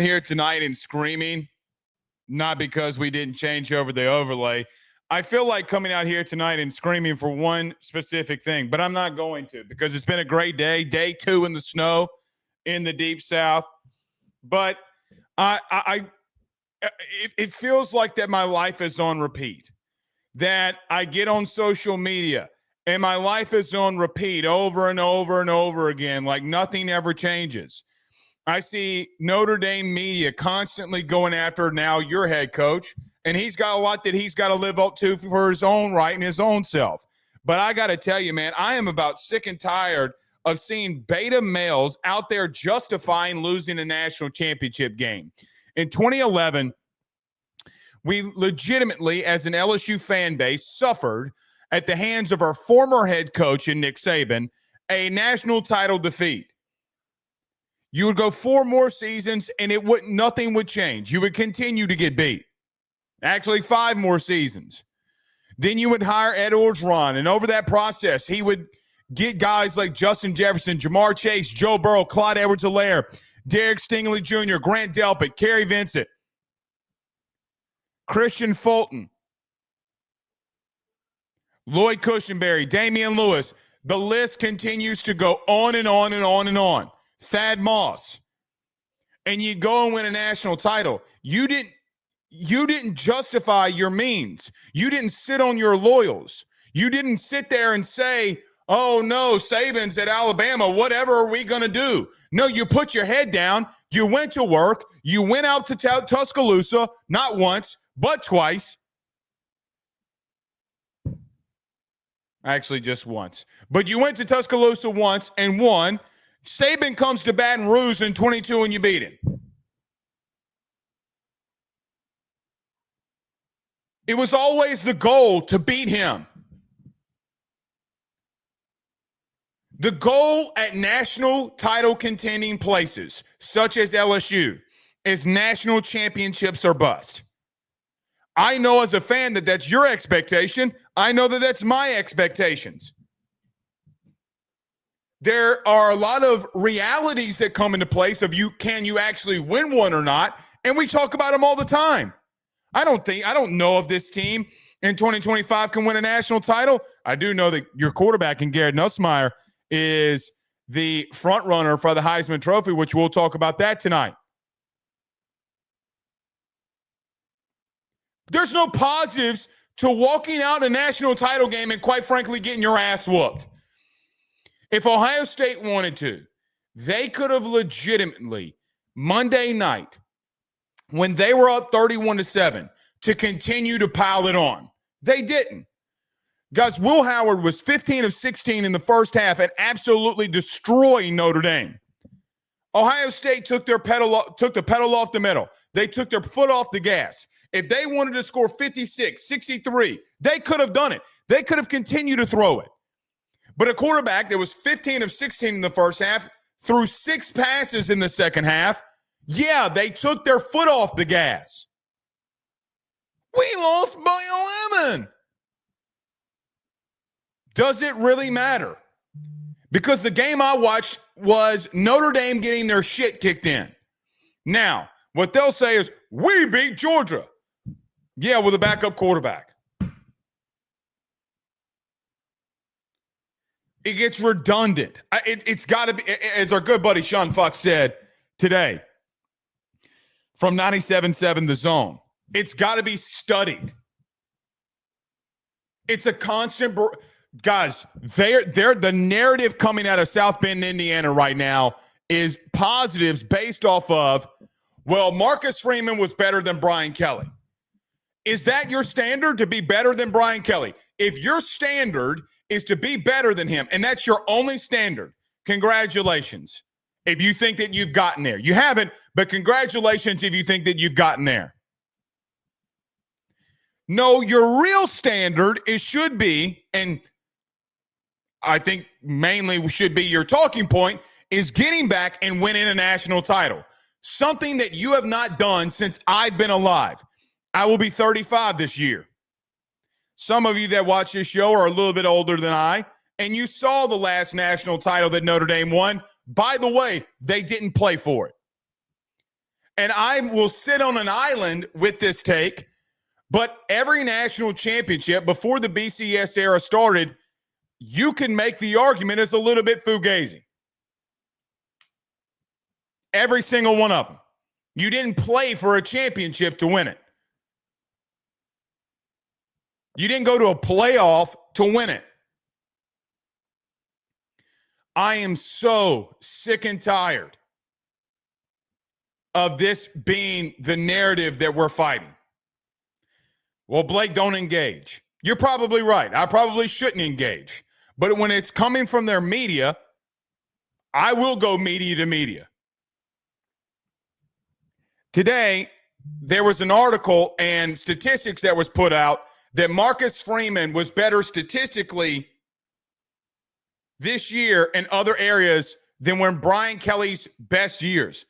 here tonight and screaming, not because we didn't change over the overlay. I feel like coming out here tonight and screaming for one specific thing, but I'm not going to because it's been a great day. Day 2 in the snow in the deep south. But it feels like that my life is on repeat, that I get on social media and my life is on repeat over and over and over again, like nothing ever changes. I see Notre Dame media constantly going after now your head coach, and he's got a lot that he's got to live up to for his own right and his own self. But I got to tell you, man, I am about sick and tired of seeing beta males out there justifying losing a national championship game. In 2011, we legitimately, as an LSU fan base, suffered at the hands of our former head coach in Nick Saban a national title defeat. You would go 4 more seasons, and nothing would change. You would continue to get beat. Actually, 5 more seasons. Then you would hire Ed Orgeron, and over that process, he would get guys like Justin Jefferson, Jamar Chase, Joe Burrow, Clyde Edwards-Helaire, Derek Stingley Jr., Grant Delpit, Kerry Vincent, Christian Fulton, Lloyd Cushenberry, Damian Lewis. The list continues to go on and on and on and on. Thad Moss. And you go and win a national title. You didn't justify your means. You didn't sit on your laurels. You didn't sit there and say, oh, no, Saban's at Alabama. Whatever are we going to do? No, you put your head down. You went to work. You went out to Tuscaloosa, not once, but twice. Actually, just once. But you went to Tuscaloosa once and won. Saban comes to Baton Rouge in 22 and you beat him. It was always the goal to beat him. The goal at national title contending places, such as LSU, is national championships or bust. I know as a fan that that's your expectation. I know that that's my expectations. There are a lot of realities that come into place of can you actually win one or not? And we talk about them all the time. I don't know if this team in 2025 can win a national title. I do know that your quarterback in Garrett Nussmeier is the front runner for the Heisman Trophy, which we'll talk about that tonight. There's no positives to walking out in a national title game and, quite frankly, getting your ass whooped. If Ohio State wanted to, they could have legitimately, Monday night, when they were up 31-7, to continue to pile it on. They didn't. Guys, Will Howard was 15 of 16 in the first half and absolutely destroying Notre Dame. Ohio State took the pedal off the metal. They took their foot off the gas. If they wanted to score 56, 63, they could have done it. They could have continued to throw it. But a quarterback that was 15 of 16 in the first half threw 6 passes in the second half. Yeah, they took their foot off the gas. We lost by 11. Does it really matter? Because the game I watched was Notre Dame getting their shit kicked in. Now, what they'll say is, we beat Georgia. Yeah, with a backup quarterback. It gets redundant. It's got to be, as our good buddy Sean Fox said today from 97.7 The Zone, it's got to be studied. It's a constant guys, they're the narrative coming out of South Bend, Indiana right now is positives based off of, well, Marcus Freeman was better than Brian Kelly. Is that your standard, to be better than Brian Kelly? If your standard is to be better than him, and that's your only standard, congratulations. If you think that you've gotten there. You haven't, but congratulations if you think that you've gotten there. No, your real standard should be, and I think mainly should be your talking point, is getting back and winning a national title. Something that you have not done since I've been alive. I will be 35 this year. Some of you that watch this show are a little bit older than I, and you saw the last national title that Notre Dame won. By the way, they didn't play for it. And I will sit on an island with this take, but every national championship before the BCS era started, you can make the argument it's a little bit fugazi. Every single one of them. You didn't play for a championship to win it. You didn't go to a playoff to win it. I am so sick and tired of this being the narrative that we're fighting. Well, Blake, don't engage. You're probably right. I probably shouldn't engage. But when it's coming from their media, I will go media to media. Today, there was an article and statistics that was put out that Marcus Freeman was better statistically this year in other areas than when Brian Kelly's best years.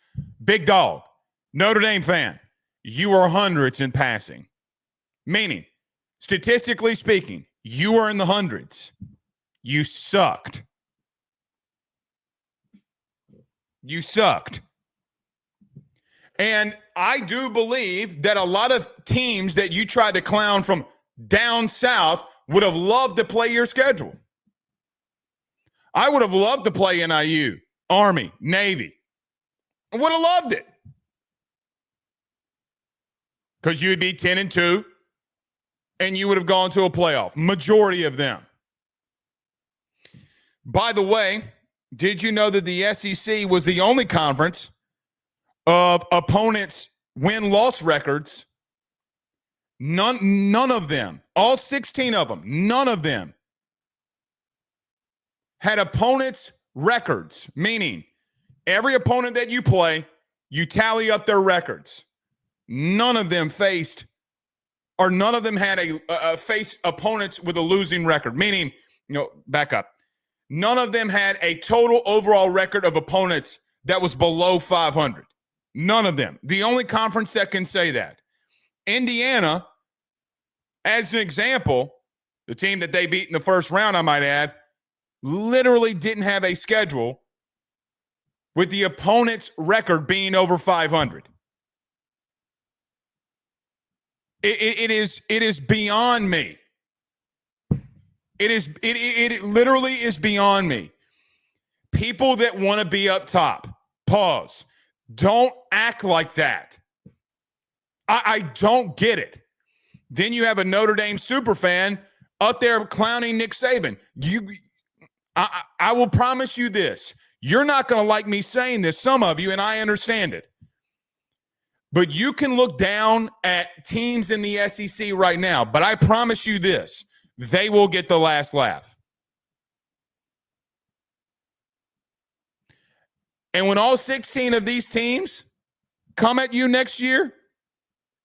Big dog, Notre Dame fan, you were hundreds in passing. Meaning, statistically speaking, you were in the hundreds. You sucked. You sucked. And I do believe that a lot of teams that you tried to clown from down south would have loved to play your schedule. I would have loved to play NIU, Army, Navy. I would have loved it. Because you'd be 10-2, and you would have gone to a playoff. Majority of them. By the way, did you know that the SEC was the only conference of opponents' win-loss records? None of them, all 16 of them, none of them had opponents' records, meaning every opponent that you play, you tally up their records. None of them faced, or none of them had faced opponents with a losing record, meaning, back up. None of them had a total overall record of opponents that was below 500. None of them. The only conference that can say that. Indiana, as an example, the team that they beat in the first round, I might add, literally didn't have a schedule with the opponent's record being over 500. It is beyond me. It literally is beyond me. People that want to be up top, pause. Don't act like that. I don't get it. Then you have a Notre Dame superfan up there clowning Nick Saban. I will promise you this. You're not going to like me saying this, some of you, and I understand it. But you can look down at teams in the SEC right now, but I promise you this. They will get the last laugh. And when all 16 of these teams come at you next year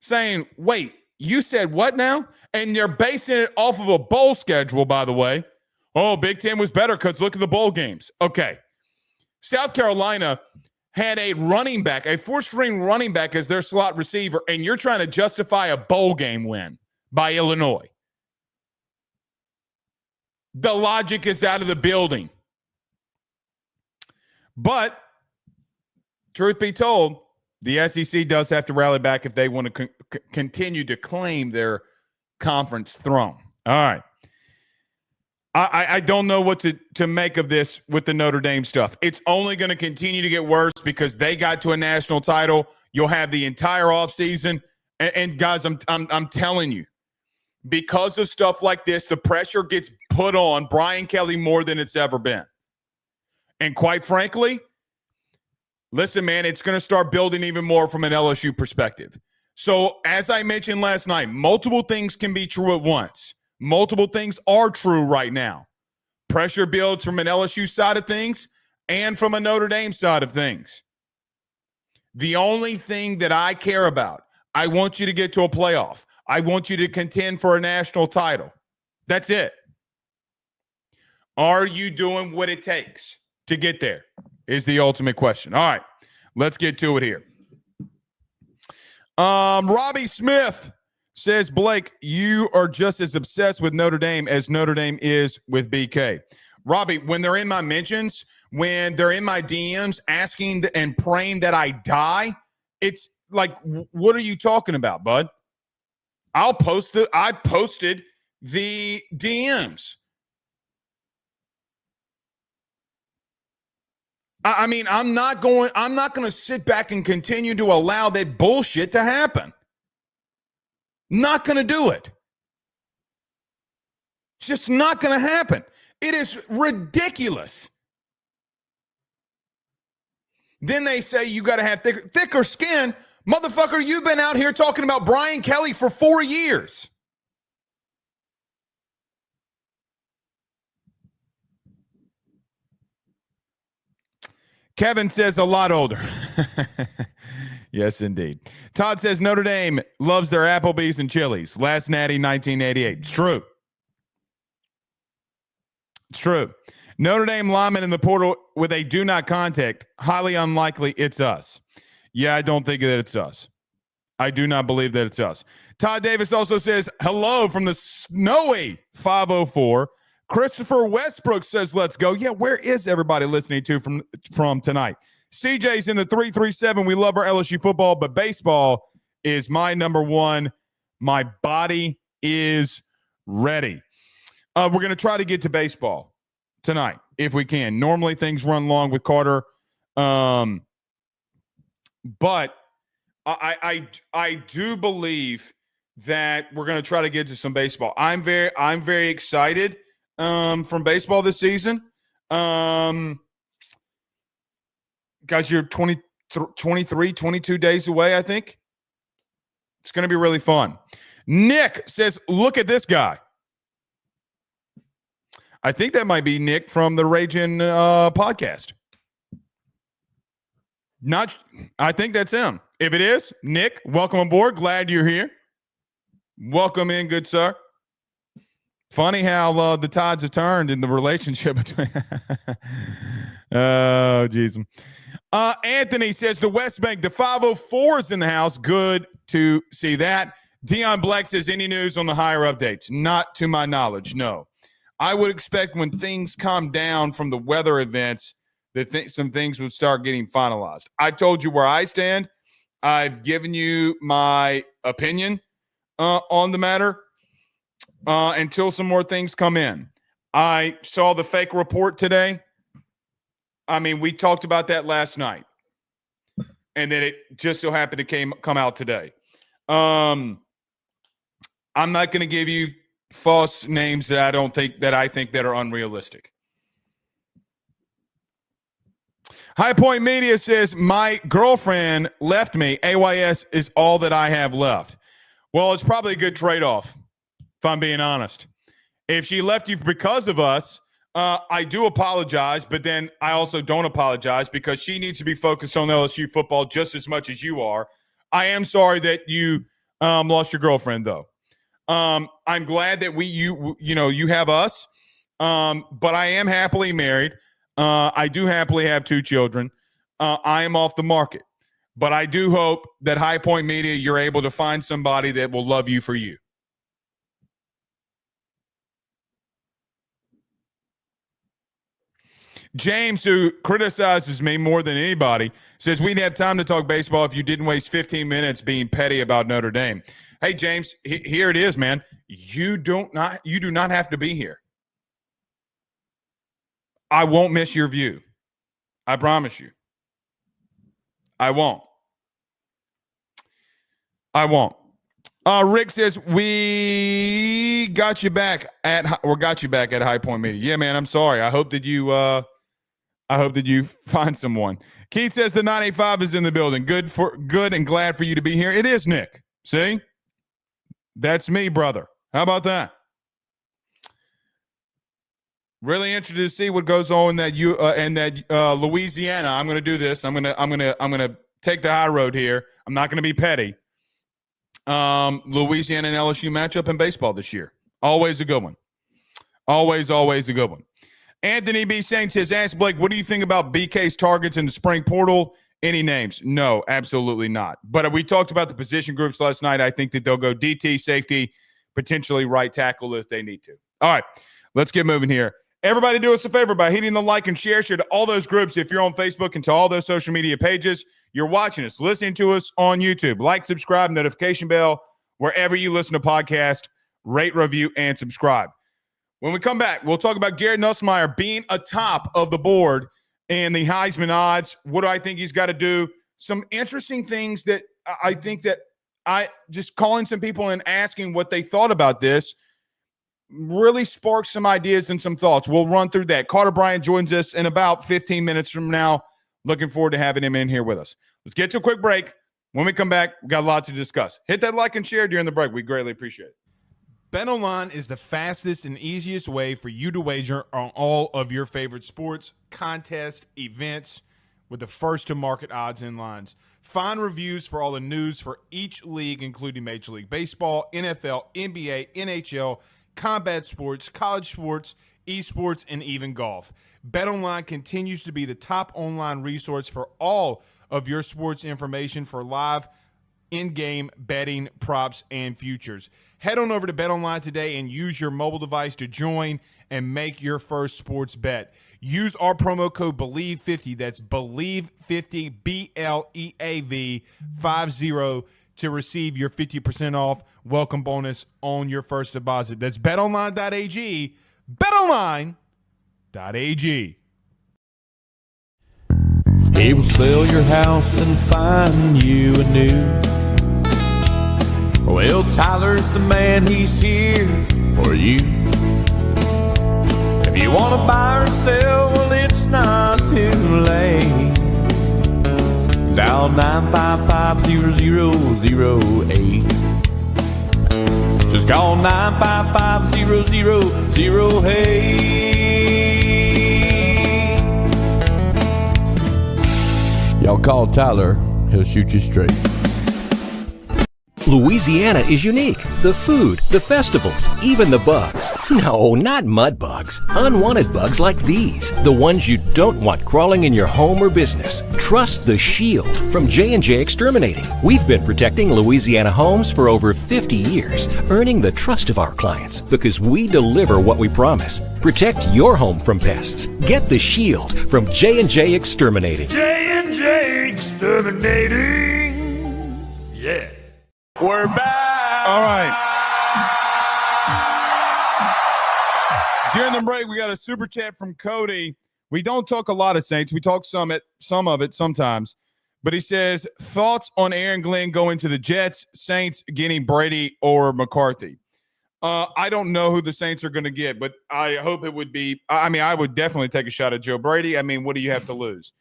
saying, wait, you said what now? And they're basing it off of a bowl schedule, by the way. Oh, Big Ten was better because look at the bowl games. Okay. South Carolina had a running back, a four-string running back as their slot receiver, and you're trying to justify a bowl game win by Illinois. The logic is out of the building. But, truth be told, the SEC does have to rally back if they want to continue to claim their conference throne. All right. I don't know what to make of this with the Notre Dame stuff. It's only going to continue to get worse because they got to a national title. You'll have the entire offseason. And guys, I'm telling you, because of stuff like this, the pressure gets put on Brian Kelly more than it's ever been. And quite frankly, listen, man, it's going to start building even more from an LSU perspective. So as I mentioned last night, multiple things can be true at once. Multiple things are true right now. Pressure builds from an LSU side of things and from a Notre Dame side of things. The only thing that I care about, I want you to get to a playoff. I want you to contend for a national title. That's it. Are you doing what it takes to get there? Is the ultimate question. All right, let's get to it here. Robbie Smith says, Blake, you are just as obsessed with Notre Dame as Notre Dame is with BK. Robbie, when they're in my mentions, when they're in my DMs asking and praying that I die, It's like, what are you talking about, bud? I posted the DMs. I mean, I'm not going to sit back and continue to allow that bullshit to happen. Not going to do it. It's just not going to happen. It is ridiculous. Then they say you got to have thicker skin. Motherfucker, you've been out here talking about Brian Kelly for 4 years. Kevin says a lot older. Yes, indeed. Todd says Notre Dame loves their Applebee's and Chili's. Last natty, 1988. It's true. It's true. Notre Dame lineman in the portal with a do not contact. Highly unlikely it's us. Yeah, I don't think that it's us. I do not believe that it's us. Todd Davis also says hello from the snowy 504. Christopher Westbrook says, let's go. Yeah, where is everybody listening to from tonight? CJ's in the 337. We love our LSU football, but baseball is my number one. My body is ready. We're going to try to get to baseball tonight if we can. Normally things run long with Carter. But I do believe that we're going to try to get to some baseball. I'm very excited from baseball this season. Guys, you're 23, 22 days away, I think. It's going to be really fun. Nick says, look at this guy. I think that might be Nick from the Raging podcast. I think that's him. If it is, Nick, welcome aboard. Glad you're here. Welcome in, good sir. Funny how the tides have turned in the relationship between. Oh, jeez. Anthony says the West Bank, the 504 is in the house. Good to see that. Dion Black says any news on the higher updates? Not to my knowledge, no. I would expect when things calm down from the weather events that some things would start getting finalized. I've told you where I stand. I've given you my opinion on the matter until some more things come in. I saw the fake report today. I mean, we talked about that last night, and then it just so happened to come out today. I'm not going to give you false names that I think that are unrealistic. High Point Media says my girlfriend left me. AYS is all that I have left. Well, it's probably a good trade-off, if I'm being honest. If she left you because of us, I do apologize, but then I also don't apologize because she needs to be focused on LSU football just as much as you are. I am sorry that you lost your girlfriend, though. I'm glad that you have us, but I am happily married. I do happily have 2 children. I am off the market, but I do hope that High Point Media, you're able to find somebody that will love you for you. James, who criticizes me more than anybody, says we'd have time to talk baseball if you didn't waste 15 minutes being petty about Notre Dame. Hey, James, here it is, man. You do not have to be here. I won't miss your view. I promise you. I won't. Rick says we got you back at High Point Media. Yeah, man. I'm sorry. I hope that you find someone. Keith says the 985 is in the building. Good and glad for you to be here. It is Nick. See, that's me, brother. How about that? Really interested to see what goes on in Louisiana. I'm going to do this. I'm going to take the high road here. I'm not going to be petty. Louisiana and LSU matchup in baseball this year. Always a good one. Always a good one. Anthony B. Saint says, ask Blake, what do you think about BK's targets in the spring portal? Any names? No, absolutely not. But we talked about the position groups last night. I think that they'll go DT, safety, potentially right tackle if they need to. All right, let's get moving here. Everybody do us a favor by hitting the like and share to all those groups if you're on Facebook and to all those social media pages. you're watching us, listening to us on YouTube. Like, subscribe, notification bell, wherever you listen to podcasts. Rate, review, and subscribe. When we come back, we'll talk about Garrett Nussmeier being atop of the board in the Heisman odds. What do I think he's got to do? Some interesting things that I think that I just calling some people and asking what they thought about this really sparked some ideas and some thoughts. We'll run through that. Carter Bryant joins us in about 15 minutes from now. Looking forward to having him in here with us. Let's get to a quick break. When we come back, we've got a lot to discuss. Hit that like and share during the break. We greatly appreciate it. BetOnline is the fastest and easiest way for you to wager on all of your favorite sports, contests, events with the first-to-market odds and lines. Find reviews for all the news for each league, including Major League Baseball, NFL, NBA, NHL, combat sports, college sports, esports, and even golf. BetOnline continues to be the top online resource for all of your sports information for live in-game betting, props, and futures. Head on over to BetOnline today and use your mobile device to join and make your first sports bet. Use our promo code BELIEVE50, that's BELIEVE50, BLEAV 50, to receive your 50% off welcome bonus on your first deposit. That's betonline.ag, betonline.ag. He will sell your house and find you a new. Well, Tyler's the man, he's here for you. If you want to buy or sell, well, it's not too late. Dial 955-0008. Just call 955-0008. Y'all call Tyler, he'll shoot you straight. Louisiana is unique. The food, the festivals, even the bugs. No, not mud bugs. Unwanted bugs like these. The ones you don't want crawling in your home or business. Trust the Shield from J&J Exterminating. We've been protecting Louisiana homes for over 50 years, earning the trust of our clients because we deliver what we promise. Protect your home from pests. Get the Shield from J&J Exterminating. J&J Exterminating. Yeah. We're back. All right. During the break, we got a super chat from Cody. We don't talk a lot of Saints. We talk some of it sometimes. But he says, thoughts on Aaron Glenn going to the Jets, Saints getting Brady or McCarthy? I don't know who the Saints are going to get, but I hope it would be – I would definitely take a shot at Joe Brady. What do you have to lose?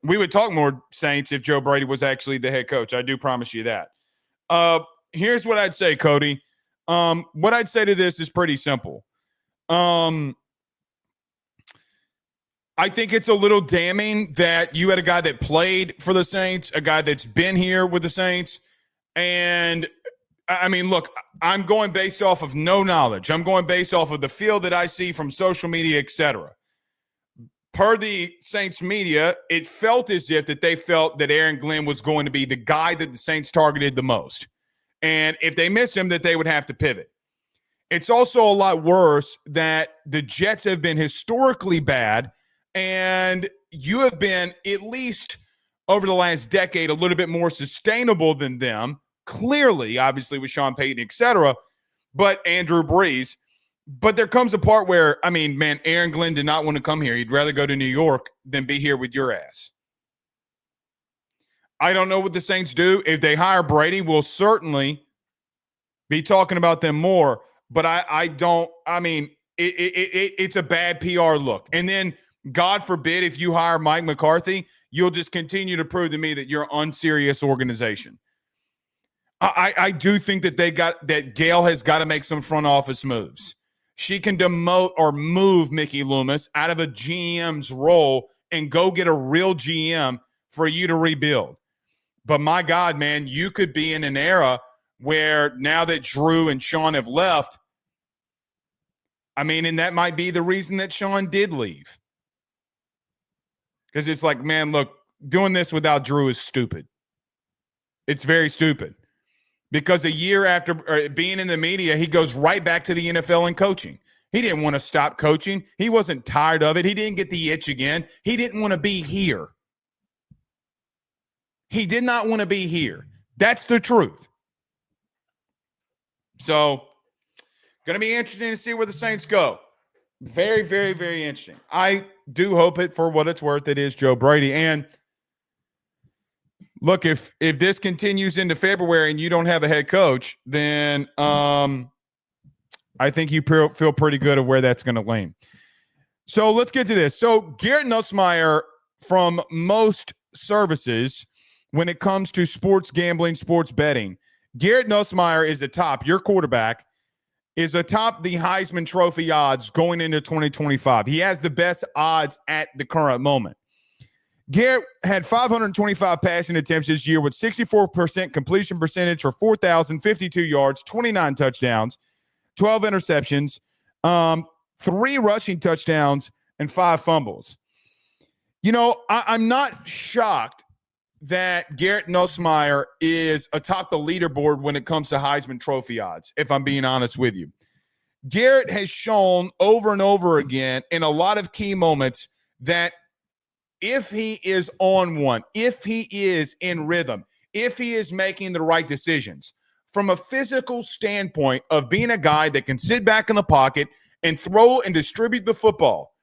We would talk more Saints if Joe Brady was actually the head coach. I do promise you that. Here's what I'd say, Cody. What I'd say to this is pretty simple. I think it's a little damning that you had a guy that played for the Saints, a guy that's been here with the Saints. And, look, I'm going based off of no knowledge. I'm going based off of the feel that I see from social media, etc. Per the Saints media, it felt as if that they felt that Aaron Glenn was going to be the guy that the Saints targeted the most. And if they missed him, that they would have to pivot. It's also a lot worse that the Jets have been historically bad, and you have been, at least over the last decade, a little bit more sustainable than them. Clearly, obviously, with Sean Payton, etc., but Andrew Brees. But there comes a part where, Aaron Glenn did not want to come here. He'd rather go to New York than be here with your ass. I don't know what the Saints do. If they hire Brady, we'll certainly be talking about them more. But it's a bad PR look. And then, God forbid, if you hire Mike McCarthy, you'll just continue to prove to me that you're an unserious organization. I do think that Gail has got to make some front office moves. She can demote or move Mickey Loomis out of a GM's role and go get a real GM for you to rebuild. But my God, man, you could be in an era where now that Drew and Sean have left, and that might be the reason that Sean did leave. Because it's like, man, look, doing this without Drew is stupid. It's very stupid. Because a year after being in the media, he goes right back to the NFL and coaching. He didn't want to stop coaching. He wasn't tired of it. He didn't get the itch again. He didn't want to be here. He did not want to be here. That's the truth. So, going to be interesting to see where the Saints go. Very, very, very interesting. I do hope it, for what it's worth, it is Joe Brady. And look, if this continues into February and you don't have a head coach, then I think you feel pretty good of where that's going to land. So let's get to this. So Garrett Nussmeier, from most services when it comes to sports gambling, sports betting, Garrett Nussmeier is atop, your quarterback, is atop the Heisman Trophy odds going into 2025. He has the best odds at the current moment. Garrett had 525 passing attempts this year with 64% completion percentage for 4,052 yards, 29 touchdowns, 12 interceptions, 3 rushing touchdowns, and 5 fumbles. You know, I'm not shocked that Garrett Nussmeier is atop the leaderboard when it comes to Heisman Trophy odds, if I'm being honest with you. Garrett has shown over and over again in a lot of key moments that if he is on one, if he is in rhythm, if he is making the right decisions, from a physical standpoint of being a guy that can sit back in the pocket and throw and distribute the football,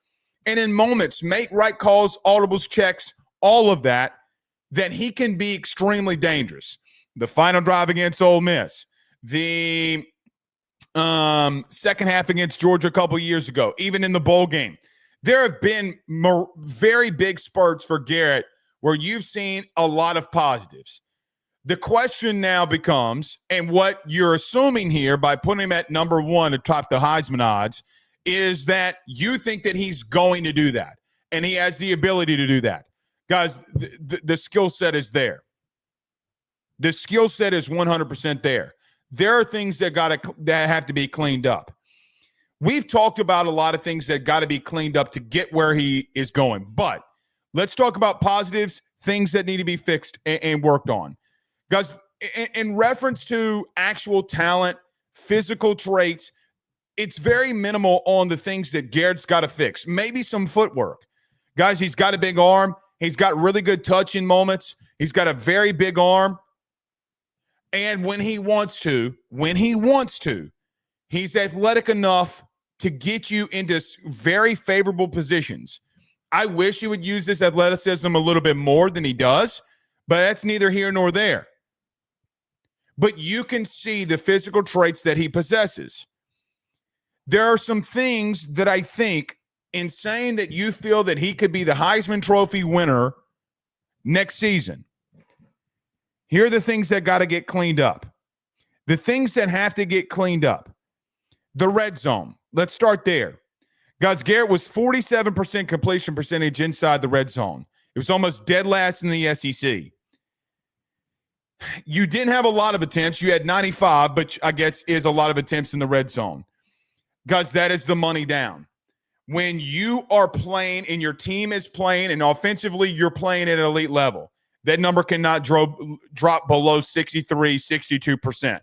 and in moments make right calls, audibles, checks, all of that, that he can be extremely dangerous. The final drive against Ole Miss, the second half against Georgia a couple years ago, even in the bowl game. There have been very big spurts for Garrett where you've seen a lot of positives. The question now becomes, and what you're assuming here by putting him at number 1 atop the Heisman odds, is that you think that he's going to do that, and he has the ability to do that. Guys, the skill set is there. The skill set is 100% there. There are things that have to be cleaned up. We've talked about a lot of things that got to be cleaned up to get where he is going. But let's talk about positives, things that need to be fixed and worked on. Guys, in reference to actual talent, physical traits, it's very minimal on the things that Garrett's got to fix. Maybe some footwork. Guys, he's got a big arm. He's got really good touch in moments. He's got a very big arm. And when he wants to, he's athletic enough to get you into very favorable positions. I wish he would use this athleticism a little bit more than he does, but that's neither here nor there. But you can see the physical traits that he possesses. There are some things that I think, in saying that you feel that he could be the Heisman Trophy winner next season, here are the things that got to get cleaned up. The things that have to get cleaned up. The red zone. Let's start there. Guys, Garrett was 47% completion percentage inside the red zone. It was almost dead last in the SEC. You didn't have a lot of attempts. You had 95, but I guess is a lot of attempts in the red zone. Guys, that is the money down. When you are playing and your team is playing and offensively you're playing at an elite level, that number cannot drop below 63, 62%.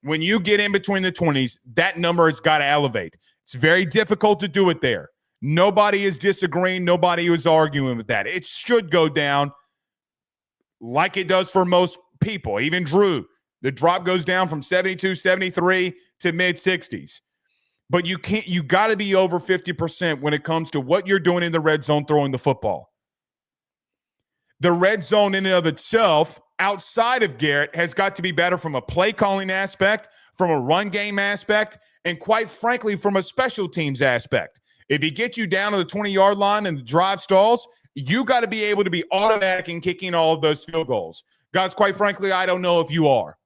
When you get in between the 20s, that number has got to elevate. It's very difficult to do it there. Nobody is disagreeing. Nobody is arguing with that. It should go down like it does for most people. Even Drew, the drop goes down from 72, 73 to mid-60s. But you got to be over 50% when it comes to what you're doing in the red zone throwing the football. The red zone in and of itself, outside of Garrett, has got to be better from a play calling aspect, from a run game aspect, and quite frankly, from a special teams aspect. If he gets you down to the 20-yard line and the drive stalls, you got to be able to be automatic in kicking all of those field goals. Guys, quite frankly, I don't know if you are.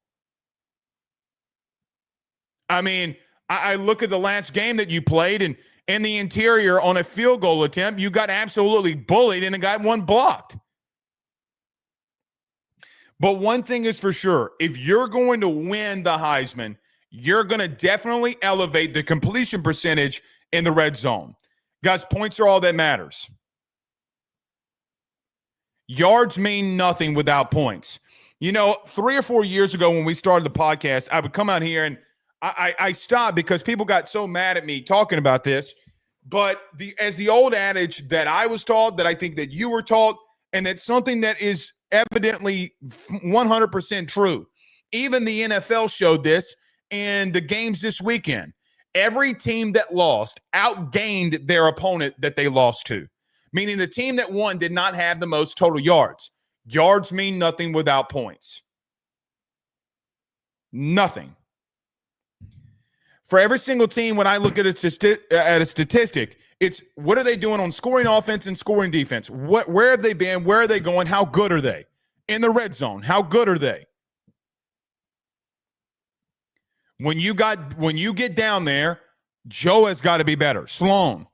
I mean, I look at the last game that you played, and in the interior on a field goal attempt, you got absolutely bullied and got one blocked. But one thing is for sure, if you're going to win the Heisman, you're going to definitely elevate the completion percentage in the red zone. Guys, points are all that matters. Yards mean nothing without points. You know, 3 or 4 years ago when we started the podcast, I would come out here and I stopped because people got so mad at me talking about this. But as the old adage that I was taught, that I think that you were taught, and that's something that is evidently 100% true. Even the NFL showed this in the games this weekend. Every team that lost outgained their opponent that they lost to, meaning the team that won did not have the most total yards. Yards mean nothing without points. Nothing. For every single team, when I look at a statistic, it's what are they doing on scoring offense and scoring defense? Where have they been? Where are they going? How good are they? In the red zone, how good are they? When you get down there, Joe has got to be better. Sloan,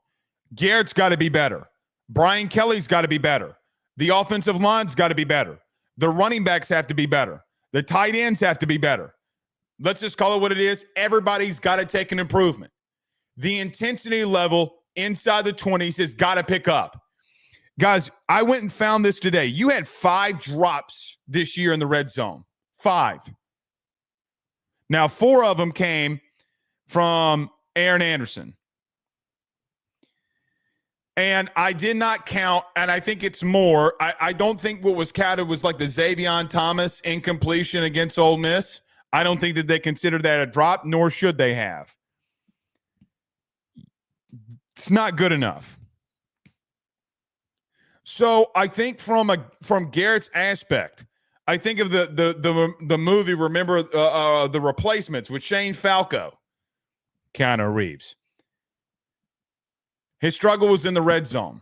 Garrett's got to be better. Brian Kelly's got to be better. The offensive line's got to be better. The running backs have to be better. The tight ends have to be better. Let's just call it what it is. Everybody's got to take an improvement. The intensity level inside the 20s has got to pick up. Guys, I went and found this today. You had 5 drops this year in the red zone. 5. Now, 4 of them came from Aaron Anderson. And I did not count, and I think it's more. I don't think what was counted was like the Xavion Thomas incompletion against Ole Miss. I don't think that they considered that a drop, nor should they have. It's not good enough. So I think from Garrett's aspect, I think of the movie, remember The Replacements with Shane Falco, Keanu Reeves. His struggle was in the red zone.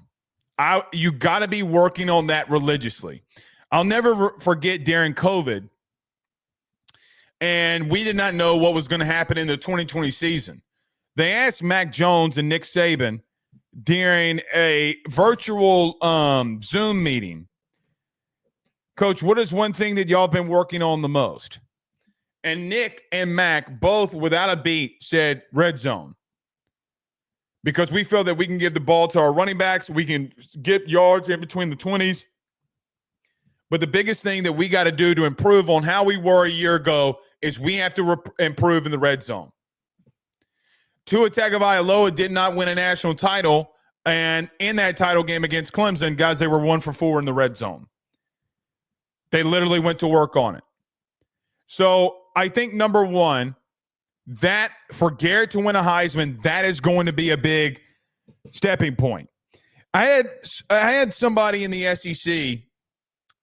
You got to be working on that religiously. I'll never forget during COVID, and we did not know what was going to happen in the 2020 season. They asked Mac Jones and Nick Saban during a virtual Zoom meeting, Coach, what is one thing that y'all been working on the most? And Nick and Mac both, without a beat, said red zone. Because we feel that we can give the ball to our running backs. We can get yards in between the 20s. But the biggest thing that we got to do to improve on how we were a year ago is we have to improve in the red zone. Tua Tagovailoa did not win a national title. And in that title game against Clemson, guys, they were 1 for 4 in the red zone. They literally went to work on it. So I think, number one, that for Garrett to win a Heisman, that is going to be a big stepping point. I had somebody in the SEC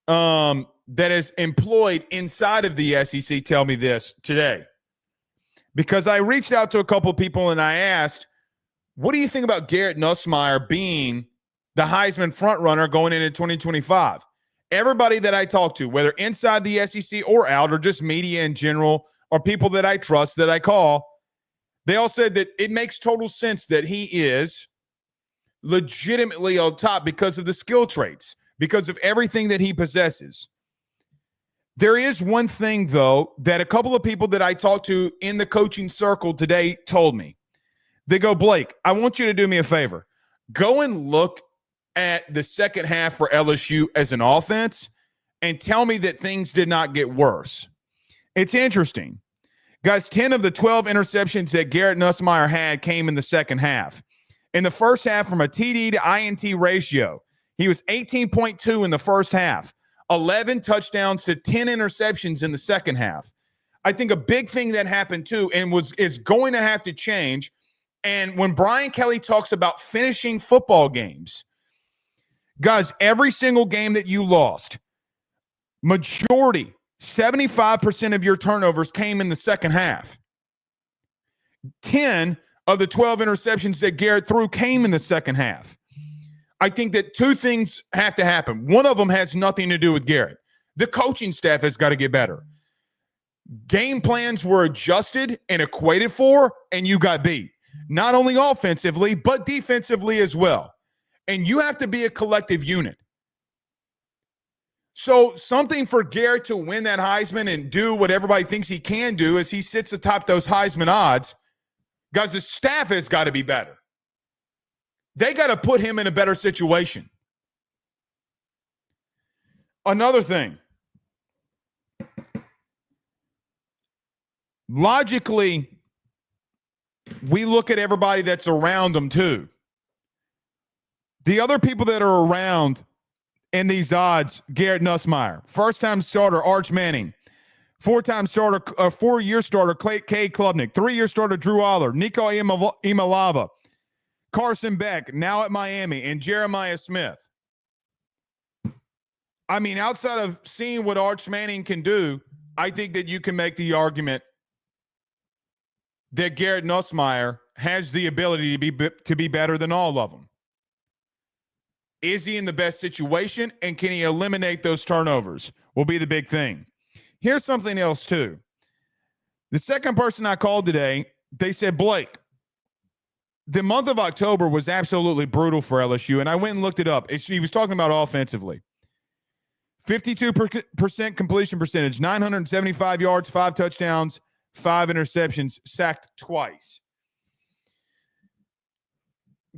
that is employed inside of the SEC tell me this today. Because I reached out to a couple of people and I asked, what do you think about Garrett Nussmeier being the Heisman frontrunner going into 2025? Everybody that I talk to, whether inside the SEC or out, or just media in general, or people that I trust that I call, they all said that it makes total sense that he is legitimately on top because of the skill traits, because of everything that he possesses. There is one thing, though, that a couple of people that I talked to in the coaching circle today told me. They go, Blake, I want you to do me a favor. Go and look at the second half for LSU as an offense and tell me that things did not get worse. It's interesting. Guys, 10 of the 12 interceptions that Garrett Nussmeier had came in the second half. In the first half, from a TD to INT ratio, he was 18.2 in the first half, 11 touchdowns to 10 interceptions in the second half. I think a big thing that happened too and is going to have to change, and when Brian Kelly talks about finishing football games, guys, every single game that you lost, majority, 75% of your turnovers came in the second half. 10 of the 12 interceptions that Garrett threw came in the second half. I think that 2 things have to happen. One of them has nothing to do with Garrett. The coaching staff has got to get better. Game plans were adjusted and equated for, and you got beat. Not only offensively, but defensively as well. And you have to be a collective unit. So something for Garrett to win that Heisman and do what everybody thinks he can do as he sits atop those Heisman odds, guys, the staff has got to be better. They got to put him in a better situation. Another thing. Logically, we look at everybody that's around him too. The other people that are around in these odds, Garrett Nussmeier. First-time starter, Arch Manning. Four-year starter, Cade Klubnik. 3-year starter, Drew Aller. Nico Imalava. Carson Beck, now at Miami. And Jeremiah Smith. I mean, outside of seeing what Arch Manning can do, I think that you can make the argument that Garrett Nussmeier has the ability to be better than all of them. Is he in the best situation, and can he eliminate those turnovers? Will be the big thing. Here's something else, too. The second person I called today, they said, Blake, the month of October was absolutely brutal for LSU, and I went and looked it up. He was talking about offensively. 52% completion percentage, 975 yards, 5 touchdowns, 5 interceptions, sacked twice.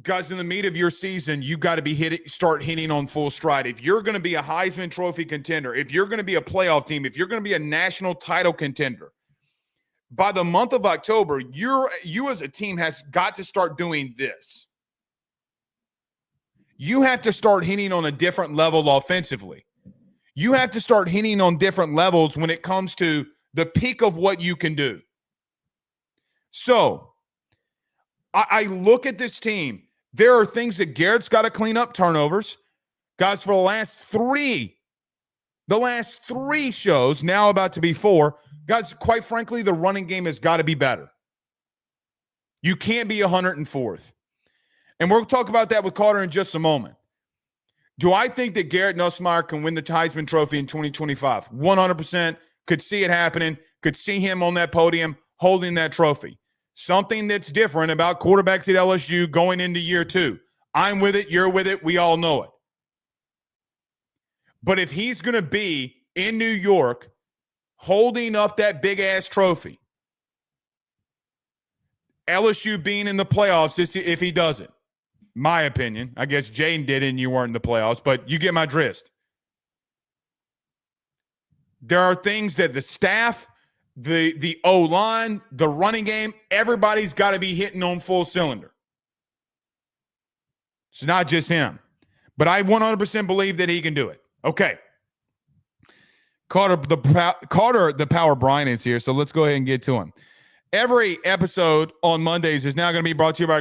Guys, in the meat of your season, you got to start hitting on full stride. If you're going to be a Heisman Trophy contender, if you're going to be a playoff team, if you're going to be a national title contender, by the month of October, you as a team has got to start doing this. You have to start hitting on a different level offensively. You have to start hitting on different levels when it comes to the peak of what you can do. So, I look at this team. There are things that Garrett's got to clean up, turnovers. Guys, for the last three shows, now about to be 4, guys, quite frankly, the running game has got to be better. You can't be 104th. And we'll talk about that with Carter in just a moment. Do I think that Garrett Nussmeier can win the Heisman Trophy in 2025? 100%. Could see it happening. Could see him on that podium holding that trophy. Something that's different about quarterbacks at LSU going into year 2. I'm with it. You're with it. We all know it. But if he's going to be in New York holding up that big-ass trophy, LSU being in the playoffs if he doesn't, my opinion. I guess Jaden did and you weren't in the playoffs, but you get my drift. There are things that the staff, the O-line, the running game, everybody's got to be hitting on full cylinder. It's not just him. But I 100% believe that he can do it. Okay. Carter, the Power Bryant is here, so let's go ahead and get to him. Every episode on Mondays is now going to be brought to you by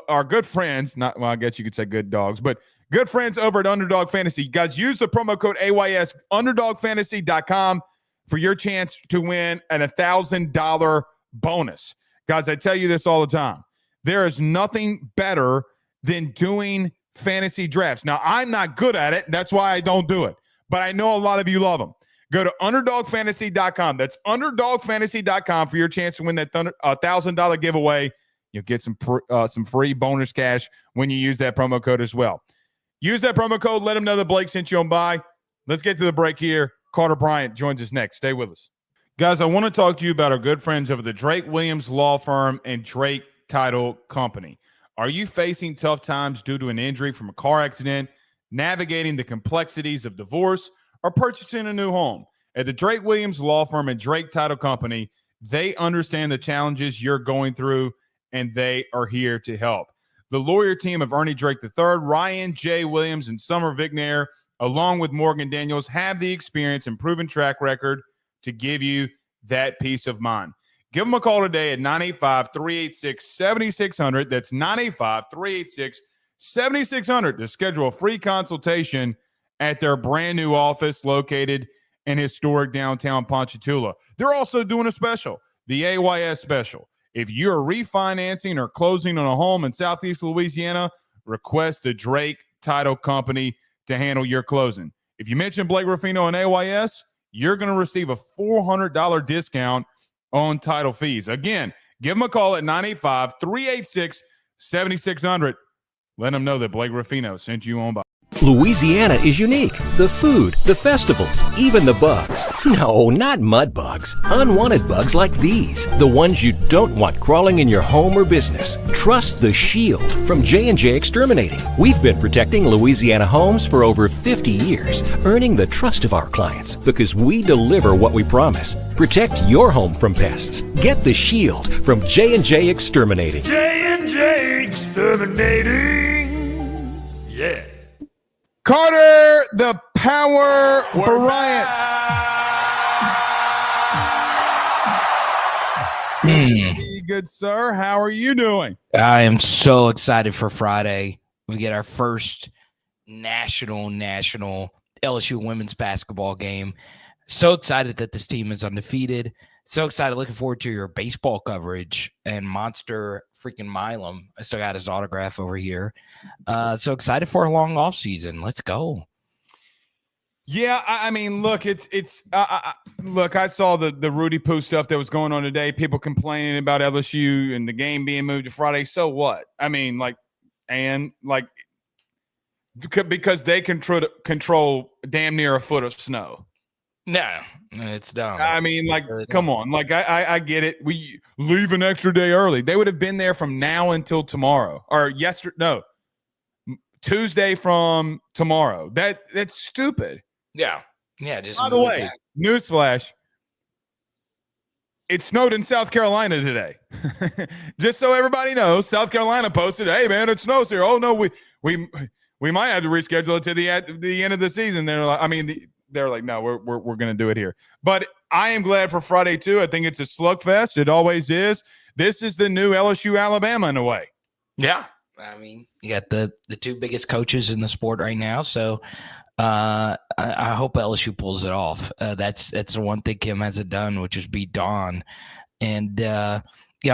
our good friends. I guess you could say good dogs, but good friends over at Underdog Fantasy. Guys, use the promo code AYS, underdogfantasy.com, for your chance to win an $1,000 bonus. Guys, I tell you this all the time. There is nothing better than doing fantasy drafts. Now, I'm not good at it. That's why I don't do it. But I know a lot of you love them. Go to underdogfantasy.com. That's underdogfantasy.com for your chance to win that $1,000 giveaway. You'll get some free bonus cash when you use that promo code as well. Use that promo code. Let them know that Blake sent you on by. Let's get to the break here. Carter Bryant joins us next. Stay with us. Guys, I want to talk to you about our good friends over the Drake Williams Law Firm and Drake Title Company. Are you facing tough times due to an injury from a car accident, navigating the complexities of divorce, or purchasing a new home? At the Drake Williams Law Firm and Drake Title Company, they understand the challenges you're going through, and they are here to help. The lawyer team of Ernie Drake III, Ryan J. Williams, and Summer Vignair, along with Morgan Daniels, have the experience and proven track record to give you that peace of mind. Give them a call today at 985-386-7600. That's 985-386-7600 to schedule a free consultation at their brand new office located in historic downtown Ponchatoula. They're also doing a special, the AYS special. If you're refinancing or closing on a home in Southeast Louisiana, request the Drake Title Company to handle your closing. If you mention Blake Ruffino and AYS, you're going to receive a $400 discount on title fees. Again, give them a call at 985-386-7600. Let them know that Blake Ruffino sent you on by. Louisiana is unique. The food, the festivals, even the bugs. No, not mud bugs. Unwanted bugs like these. The ones you don't want crawling in your home or business. Trust the Shield from J&J Exterminating. We've been protecting Louisiana homes for over 50 years, earning the trust of our clients because we deliver what we promise. Protect your home from pests. Get the Shield from J&J Exterminating. J&J Exterminating. Yeah. Carter, the Power Bryant. Good, sir. How are you doing? I am so excited for Friday. We get our first national LSU women's basketball game. So excited that this team is undefeated. So excited. Looking forward to your baseball coverage and Monster freaking Milam. I still got his autograph over here. So excited for a long off season. Let's go. Yeah, I mean, look, look, I saw the Rudy Poo stuff that was going on today. People complaining about LSU and the game being moved to Friday. So what? I mean, because they control damn near a foot of snow. No, it's dumb. I mean, come on. I get it. We leave an extra day early. They would have been there from now until tomorrow or Tuesday from tomorrow. That's stupid. Yeah. Just by the way, newsflash. It snowed in South Carolina today. Just so everybody knows, South Carolina posted, "Hey man, it snows here." Oh no, we might have to reschedule it to the end of the season. They're like, no, we're going to do it here. But I am glad for Friday too. I think it's a slugfest. It always is. This is the new LSU Alabama in a way. Yeah, I mean, you got the two biggest coaches in the sport right now, so I hope LSU pulls it off. That's the one thing Kim hasn't done, which is beat Dawn. And I'm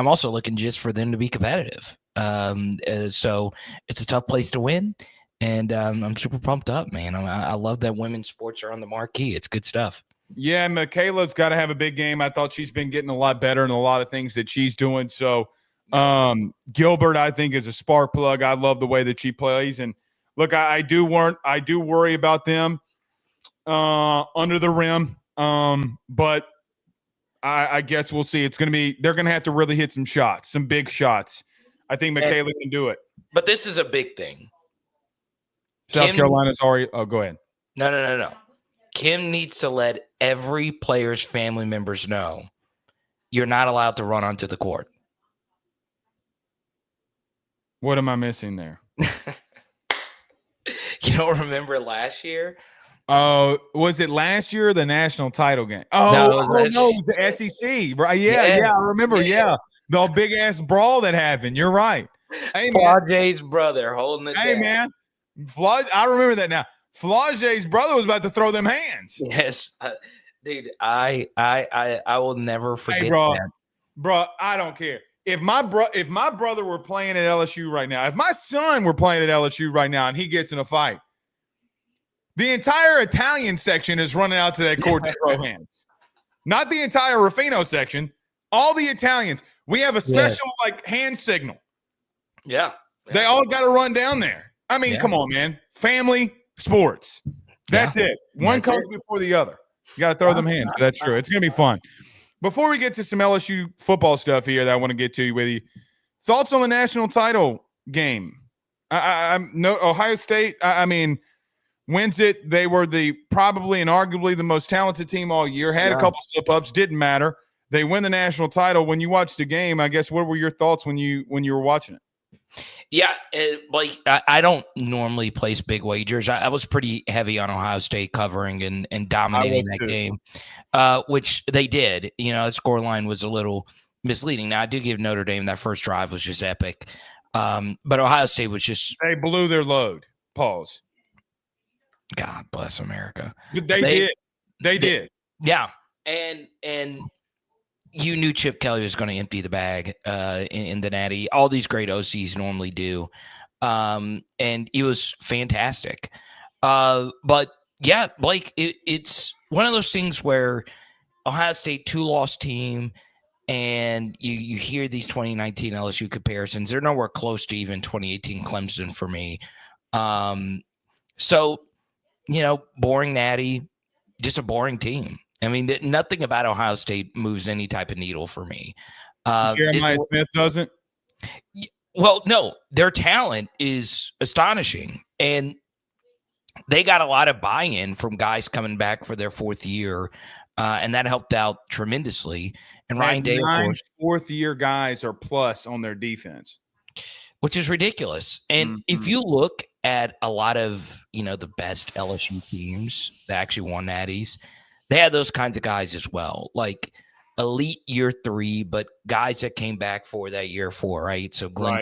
also looking just for them to be competitive. So it's a tough place to win. And I'm super pumped up, man. I love that women's sports are on the marquee. It's good stuff. Yeah, Michaela's got to have a big game. I thought she's been getting a lot better in a lot of things that she's doing. So Gilbert, I think, is a spark plug. I love the way that she plays. And look, I do worry about them under the rim. But I guess we'll see. They're going to have to really hit some shots, some big shots. I think Michaela can do it. But this is a big thing. South Carolina's already – oh, go ahead. No. Kim needs to let every player's family members know you're not allowed to run onto the court. What am I missing there? You don't remember last year? Oh, was it last year or the national title game? Oh, it was the SEC. Right? Yeah, I remember. Yeah. The big-ass brawl that happened. You're right. Hey, Flage's brother holding it down. Hey, man. I remember that now. Flage's brother was about to throw them hands. Yes, dude. I will never forget that. Bro, I don't care. If my brother were playing at LSU right now, if my son were playing at LSU right now and he gets in a fight, the entire Italian section is running out to that court to throw hands. Not the entire Ruffino section. All the Italians. We have a special hand signal. Yeah. They all got to run down there. I mean, come on, man. Family, sports. That's it. One comes before the other. You got to throw them hands. That's true. It's going to be fun. Before we get to some LSU football stuff here that I want to get to with you, thoughts on the national title game? Ohio State, wins it. They were probably and arguably the most talented team all year. Had a couple slip-ups. Didn't matter. They win the national title. When you watched the game, I guess, what were your thoughts when you were watching it? Yeah, I don't normally place big wagers. I was pretty heavy on Ohio State covering and dominating that game, which they did. The scoreline was a little misleading. Now, I do give Notre Dame that first drive was just epic. But Ohio State was just – they blew their load. Pause. God bless America. They did. Yeah, and you knew Chip Kelly was going to empty the bag in the Natty. All these great OCs normally do. And it was fantastic. But, yeah, Blake, it's one of those things where Ohio State 2-loss team, and you hear these 2019 LSU comparisons. They're nowhere close to even 2018 Clemson for me. So, boring Natty, just a boring team. I mean, nothing about Ohio State moves any type of needle for me. Jeremiah Smith doesn't? Well, no. Their talent is astonishing. And they got a lot of buy-in from guys coming back for their fourth year, and that helped out tremendously. And Ryan Day, of course. Fourth-year guys are plus on their defense. which is ridiculous. And if you look at a lot of, the best LSU teams that actually won natties, they had those kinds of guys as well, like elite year 3, but guys that came back for that year 4, right? So Glenn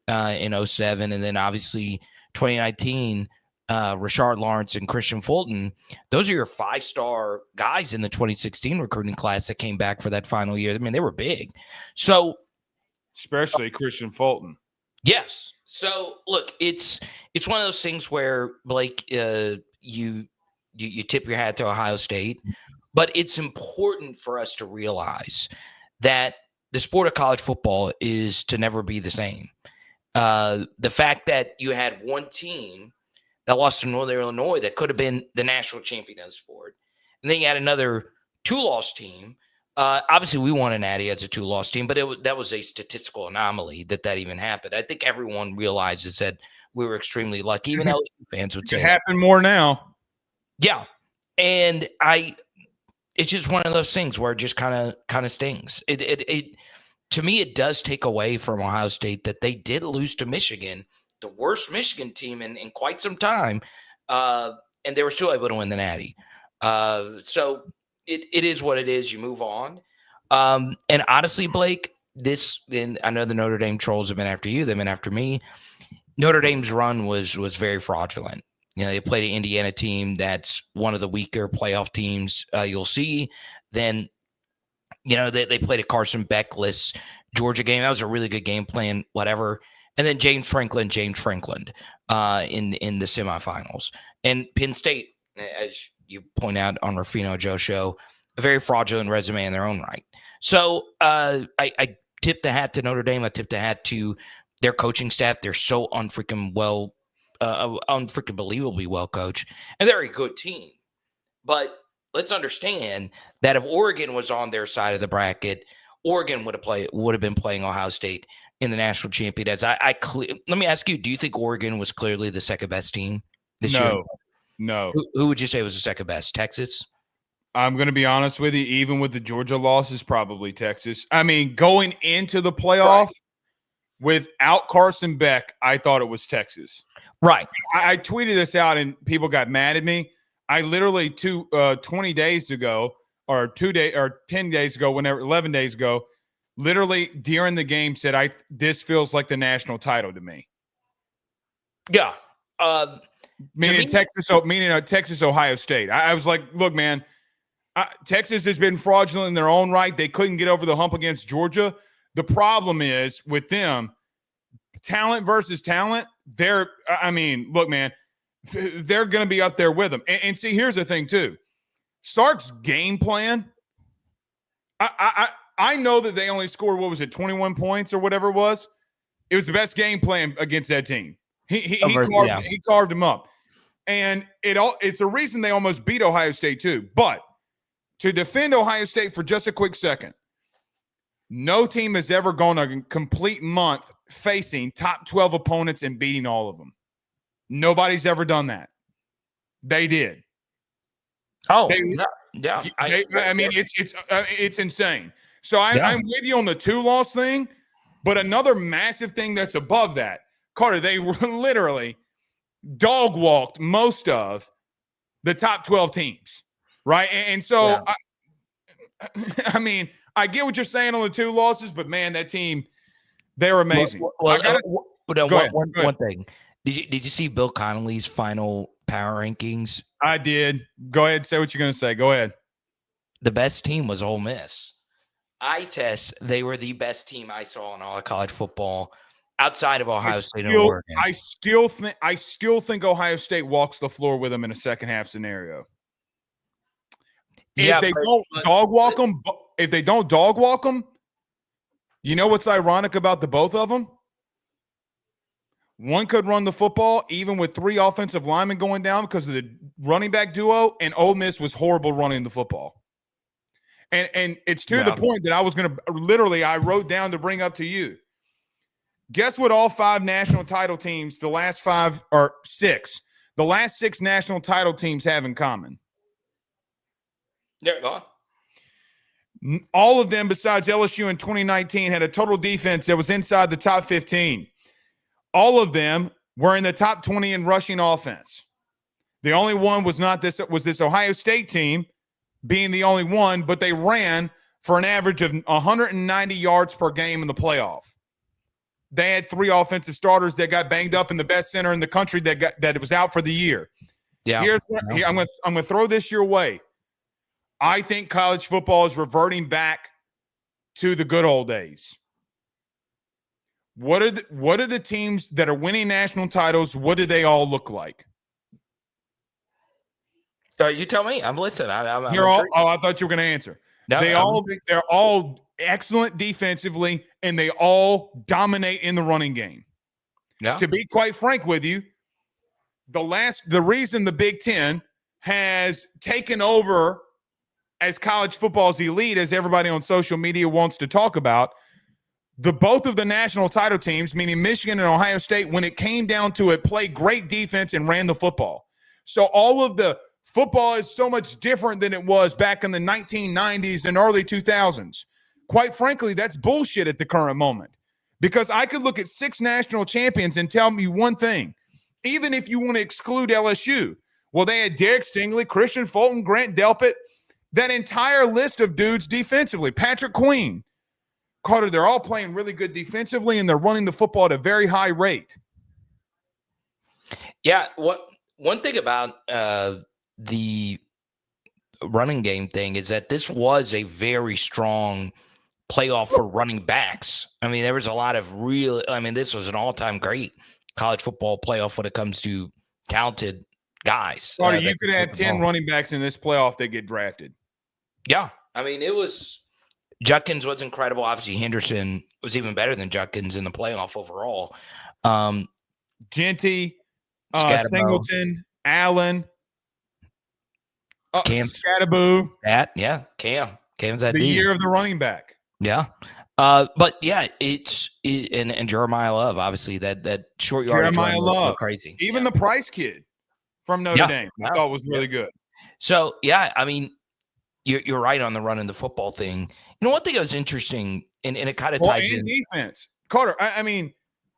in 07, and then obviously 2019, Rashard Lawrence and Christian Fulton. Those are your 5-star guys in the 2016 recruiting class that came back for that final year. I mean, they were big. So, especially Christian Fulton. Yes. So look, it's one of those things where, Blake, you tip your hat to Ohio State, but it's important for us to realize that the sport of college football is to never be the same. The fact that you had one team that lost to Northern Illinois that could have been the national champion of the sport, and then you had another 2-loss team. Obviously, we won a natty as a 2-loss team, but that was a statistical anomaly that even happened. I think everyone realizes that we were extremely lucky. Even LSU fans would say it happened more now. Yeah, and it's just one of those things where it just kind of stings. It to me, it does take away from Ohio State that they did lose to Michigan, the worst Michigan team in quite some time, and they were still able to win the natty. So it is what it is. You move on. And honestly, Blake, I know the Notre Dame trolls have been after you. They've been after me. Notre Dame's run was very fraudulent. They played an Indiana team that's one of the weaker playoff teams you'll see. Then, they played a Carson Beck-less Georgia game. That was a really good game plan, whatever. And then James Franklin in the semifinals. And Penn State, as you point out on Rufino Joe show, a very fraudulent resume in their own right. So I tip the hat to Notre Dame. I tip the hat to their coaching staff. They're so unfreaking believably well coached, and they're a good team. But let's understand that if Oregon was on their side of the bracket, Oregon would have been playing Ohio State in the national championship. Let me ask you: do you think Oregon was clearly the second best team this year? No. Who would you say was the second best? Texas? I'm going to be honest with you. Even with the Georgia losses, probably Texas. I mean, going into the playoff without Carson Beck, I thought it was Texas. Right. I tweeted this out and people got mad at me. I literally 20 days ago or 10 days ago, 11 days ago, literally during the game said, this feels like the national title to me. Yeah. Meaning Texas, Ohio State. I was like, look, man, Texas has been fraudulent in their own right. They couldn't get over the hump against Georgia. The problem is with them, talent versus talent. Look, man, they're going to be up there with them. And see, here's the thing too. Sark's game plan. I know that they only scored, 21 points or whatever it was. It was the best game plan against that team. He carved them up. And it's the reason they almost beat Ohio State too. But to defend Ohio State for just a quick second, no team has ever gone a complete month facing top 12 opponents and beating all of them. Nobody's ever done that. They did. Oh, yeah. It's insane. So I'm with you on the 2-loss thing, but another massive thing that's above that, Carter, they literally dog walked most of the top 12 teams, right? And so, I get what you're saying on the 2 losses, but man, that team, they're amazing. One thing. Did you see Bill Connolly's final power rankings? I did. Go ahead. Say what you're going to say. Go ahead. The best team was Ole Miss. They were the best team I saw in all of college football outside of Ohio State and Oregon. I still think Ohio State walks the floor with them in a second half scenario. If they don't dog walk them, you know what's ironic about the both of them? One could run the football even with 3 offensive linemen going down because of the running back duo, and Ole Miss was horrible running the football. And it's to the point that I was going to I wrote down to bring up to you. Guess what all 5 national title teams, the last 6 national title teams have in common? Yeah, go on. All of them besides LSU in 2019 had a total defense that was inside the top 15. all of them were in the top 20 in rushing offense. The only one was this Ohio State team being the only one, but they ran for an average of 190 yards per game in the playoff. They had 3 offensive starters that got banged up, and the best center in the country that was out for the year. Yeah. I'm going to throw this your way. I think college football is reverting back to the good old days. What are the teams that are winning national titles? What do they all look like? You tell me. I'm listening. They're all. Oh, I thought you were going to answer. No, they're all excellent defensively, and they all dominate in the running game. Yeah. To be quite frank with you, the reason the Big Ten has taken over as college football's elite, as everybody on social media wants to talk about, both of the national title teams, meaning Michigan and Ohio State, when it came down to it, played great defense and ran the football. So all of the football is so much different than it was back in the 1990s and early 2000s. Quite frankly, that's bullshit at the current moment, because I could look at 6 national champions and tell me one thing, even if you want to exclude LSU. Well, they had Derek Stingley, Christian Fulton, Grant Delpit, that entire list of dudes defensively, Patrick Queen. Carter, they're all playing really good defensively, and they're running the football at a very high rate. Yeah. One thing about the running game thing is that this was a very strong playoff for running backs. I mean, there was a lot of this was an all-time great college football playoff when it comes to talented guys. Carter, you could have 10 running backs in this playoff that get drafted. Yeah. I mean, it was – Judkins was incredible. Obviously, Henderson was even better than Judkins in the playoff overall. Genty, Singleton, Allen, Scattaboo. Cam's that the dude. year of the running back. Yeah. But yeah, and Jeremiah Love, obviously that short yardage Jeremiah Love, crazy. Even the Price kid from Notre Dame, I thought was really good. So yeah, I mean, you're right on the run and the football thing. You know, one thing that was interesting, and it kind of ties in defense. Carter, I mean,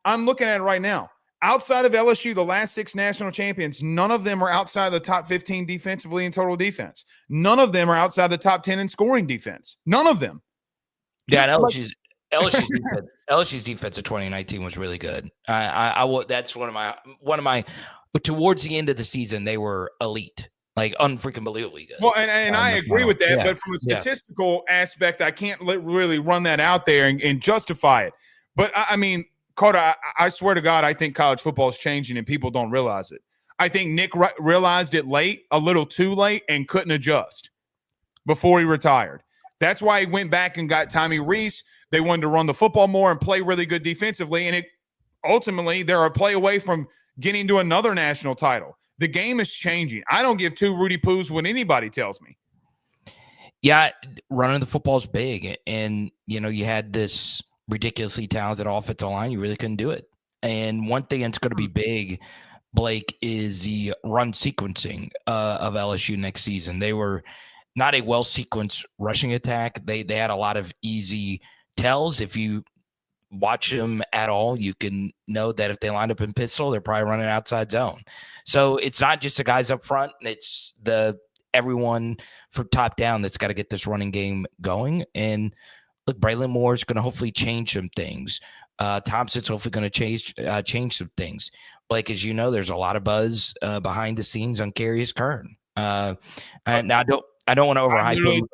I'm looking at it right now. Outside of LSU, the last 6 national champions, none of them are outside the top 15 defensively in total defense. None of them are outside the top 10 in scoring defense. None of them. Yeah, LSU's defense of 2019 was really good. That's one of my towards the end of the season, they were elite, like unfreaking believably good. Well, and I agree with that, but from a statistical aspect, I can't really run that out there and justify it. But I mean, Carter, I swear to God, I think college football is changing and people don't realize it. I think Nick realized it late, a little too late, and couldn't adjust before he retired. That's why he went back and got Tommy Rees. They wanted to run the football more and play really good defensively, and ultimately they're a play away from getting to another national title. The game is changing. I don't give 2 Rudy Poos what anybody tells me. Yeah, running the football is big, and you had this ridiculously talented offensive line. You really couldn't do it. And one thing that's going to be big, Blake, is the run sequencing of LSU next season. They were not a well-sequenced rushing attack. They had a lot of easy tells. If you watch them at all, you can know that if they line up in pistol, they're probably running outside zone. So it's not just the guys up front. It's everyone from top down that's got to get this running game going. And look, Braylon Moore is going to hopefully change some things. Thompson's hopefully going to change some things. Blake, as you know, there's a lot of buzz behind the scenes on Carius Kern. And I don't want to overhype him.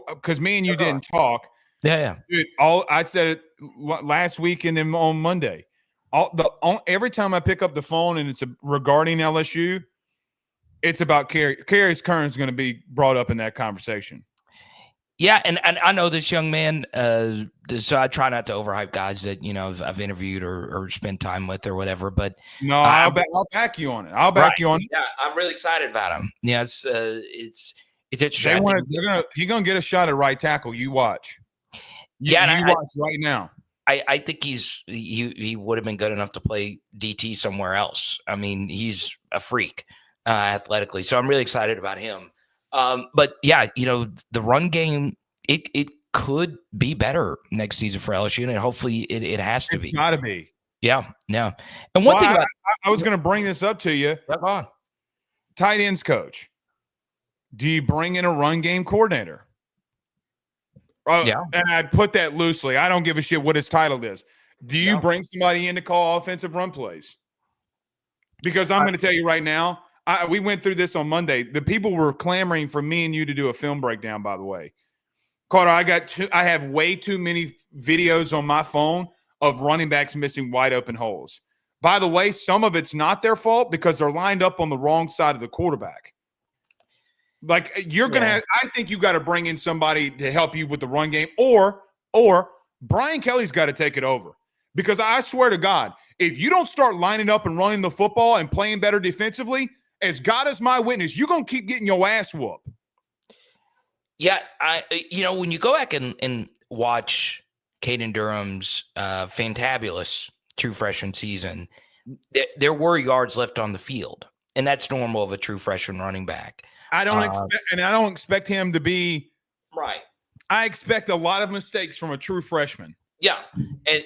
Because me and you didn't talk. Yeah. Dude, I said it last week and then on Monday. Every time I pick up the phone and it's regarding LSU, it's about Carius Kern is going to be brought up in that conversation. Yeah, and I know this young man, so I try not to overhype guys that I've interviewed or spent time with or whatever. But no, I'll back you on it. I'll back you on it. Yeah, I'm really excited about him. Yeah, it's interesting. He's gonna get a shot at right tackle. You watch. You watch right now. I think he would have been good enough to play DT somewhere else. I mean, he's a freak athletically, so I'm really excited about him. But yeah, the run game, it could be better next season for LSU, and hopefully it has to be. It's got to be. Yeah. And one thing about I was going to bring this up to you. Go on. Tight ends coach. Do you bring in a run game coordinator? And I put that loosely. I don't give a shit what his title is. Do you bring somebody in to call offensive run plays? Because I'm going to tell you right now, we went through this on Monday. The people were clamoring for me and you to do a film breakdown, by the way. Carter, I have way too many videos on my phone of running backs missing wide open holes. By the way, some of it's not their fault because they're lined up on the wrong side of the quarterback. Like you're going to have – I think you got to bring in somebody to help you with the run game or Brian Kelly's got to take it over. Because I swear to God, if you don't start lining up and running the football and playing better defensively, as God is my witness, you're going to keep getting your ass whooped. Yeah, when you go back and watch Caden Durham's fantabulous true freshman season, there were yards left on the field, and that's normal of a true freshman running back. I don't expect him to be right. I expect a lot of mistakes from a true freshman. Yeah,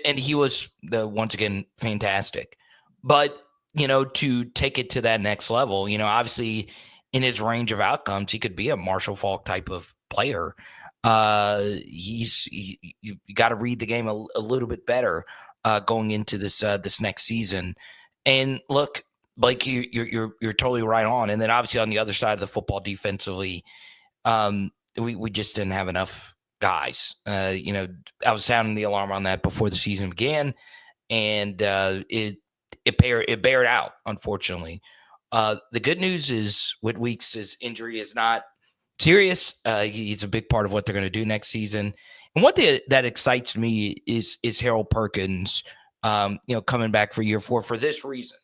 and he was once again fantastic, but to take it to that next level, obviously in his range of outcomes, he could be a Marshall Faulk type of player. You got to read the game a little bit better going into this next season. And look, Blake, you're totally right on. And then obviously on the other side of the football defensively, we just didn't have enough guys. I was sounding the alarm on that before the season began, and it bared out, unfortunately. The good news is Whit Weeks' injury is not serious. He's a big part of what they're going to do next season. And one thing that excites me is Harold Perkins, coming back for year 4 for this reason.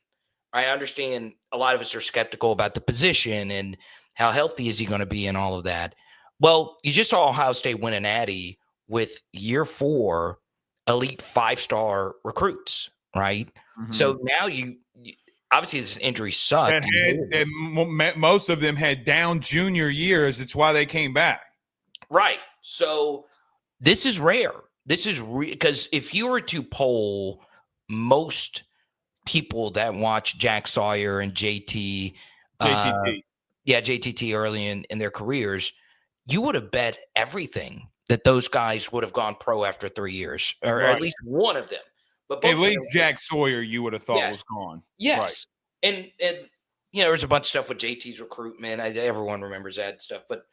I understand a lot of us are skeptical about the position and how healthy is he going to be and all of that. Well, you just saw Ohio State win a natty with year 4 elite 5-star recruits, right? Mm-hmm. So now you obviously this injury sucked. Most of them had down junior years. It's why they came back. Right. So this is rare. This is because if you were to poll most people that watch Jack Sawyer and JTT early in their careers, you would have bet everything that those guys would have gone pro after 3 years, or at least one of them. But at least Jack Sawyer, you would have thought was gone. Yes. Right. And there's a bunch of stuff with JT's recruitment. Everyone remembers that stuff. But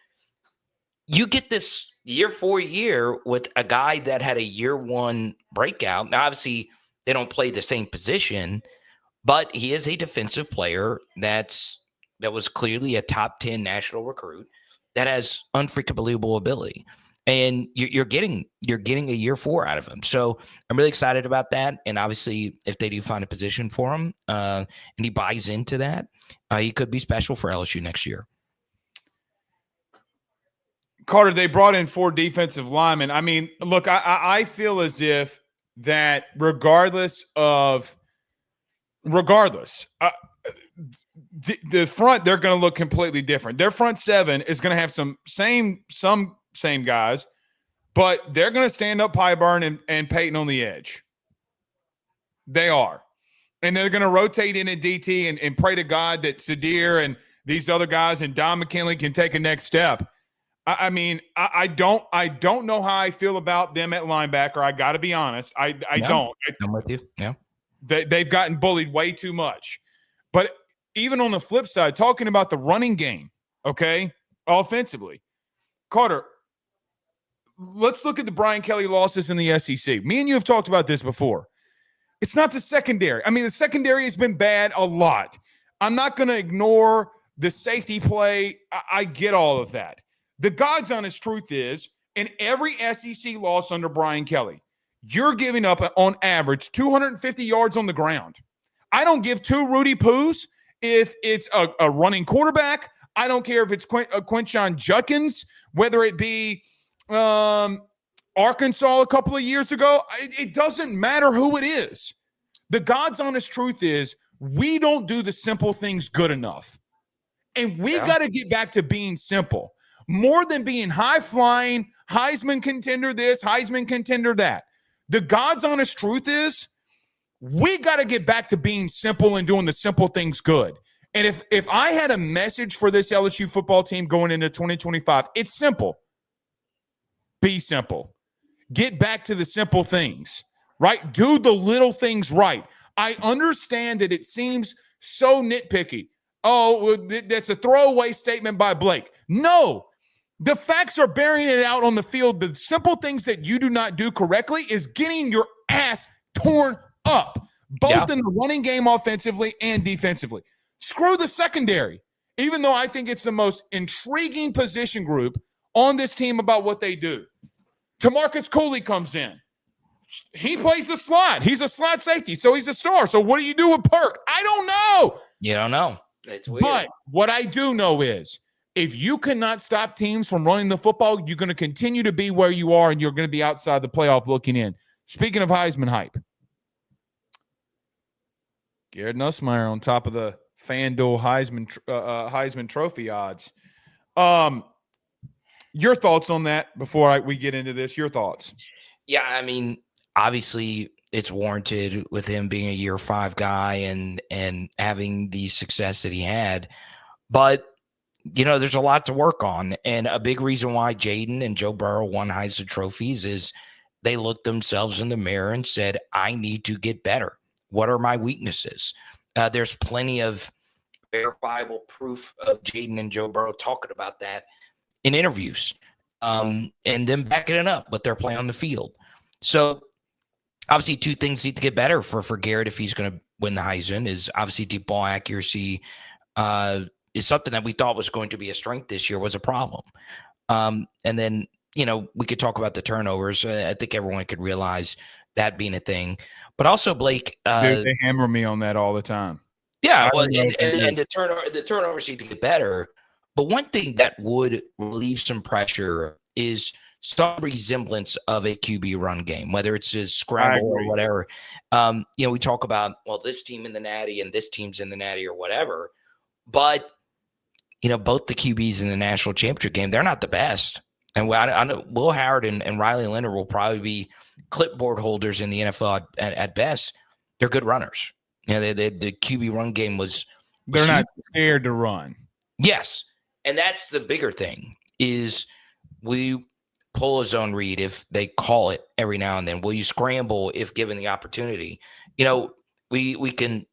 you get this year 4 year with a guy that had a year 1 breakout. Now, obviously, they don't play the same position, but he is a defensive player that was clearly a top 10 national recruit that has unfreaking believable ability. And you're getting a year 4 out of him. So I'm really excited about that. And obviously, if they do find a position for him and he buys into that, he could be special for LSU next year. Carter, they brought in 4 defensive linemen. I mean, look, I feel as if that regardless, the front, they're going to look completely different. Their front 7 is going to have some same guys, but they're going to stand up Pyburn and Peyton on the edge. They are. And they're going to rotate in at DT and pray to God that Sadir and these other guys and Don McKinley can take a next step. I mean, I don't know how I feel about them at linebacker. I got to be honest. I don't. I'm with you. Yeah. They've gotten bullied way too much. But even on the flip side, talking about the running game, okay, offensively, Carter, let's look at the Brian Kelly losses in the SEC. Me and you have talked about this before. It's not the secondary. I mean, the secondary has been bad a lot. I'm not going to ignore the safety play. I get all of that. The God's honest truth is, in every SEC loss under Brian Kelly, you're giving up on average 250 yards on the ground. I don't give 2 Rudy Poos if it's a running quarterback. I don't care if it's Quinshon Judkins, whether it be Arkansas a couple of years ago. It doesn't matter who it is. The God's honest truth is we don't do the simple things good enough. And we got to get back to being simple. More than being high-flying, Heisman contender this, Heisman contender that. The God's honest truth is we got to get back to being simple and doing the simple things good. And if I had a message for this LSU football team going into 2025, it's simple. Be simple. Get back to the simple things, right? Do the little things right. I understand that it seems so nitpicky. Oh, that's a throwaway statement by Blake. No, the facts are bearing it out on the field. The simple things that you do not do correctly is getting your ass torn up, both in the running game offensively and defensively. Screw the secondary, even though I think it's the most intriguing position group on this team about what they do. Tamarcus Cooley comes in. He plays the slot. He's a slot safety, so he's a star. So what do you do with Perk? I don't know. You don't know. It's weird. But what I do know is if you cannot stop teams from running the football, you're going to continue to be where you are, and you're going to be outside the playoff looking in. Speaking of Heisman hype, Garrett Nussmeier on top of the FanDuel Heisman Trophy odds. Your thoughts on that before we get into this? Your thoughts? Yeah, I mean, obviously it's warranted with him being a year 5 guy and having the success that he had. But, you know, there's a lot to work on. And a big reason why Jaden and Joe Burrow won Heisman trophies is they looked themselves in the mirror and said, I need to get better. What are my weaknesses? There's plenty of verifiable proof of Jaden and Joe Burrow talking about that in interviews and then backing it up with their play on the field. So obviously 2 things need to get better for Garrett if he's going to win the Heisman is obviously deep ball accuracy is something that we thought was going to be a strength this year was a problem. And then, you know, we could talk about the turnovers. I think everyone could realize that being a thing. But also, Blake. Dude, they hammer me on that all the time. Yeah, well, and the turnovers need to get better. But one thing that would relieve some pressure is some resemblance of a QB run game, whether it's a scramble or whatever. You know, we talk about, well, this team in the Natty and this team's in the Natty or whatever. But, you know, both the QBs in the national championship game, they're not the best. And I know Will Howard and Riley Leonard will probably be clipboard holders in the NFL at best. They're good runners. You know, the QB run game was they're not scared to run. Yes. And that's the bigger thing is we pull a zone read if they call it every now and then. Will you scramble if given the opportunity? You know, we can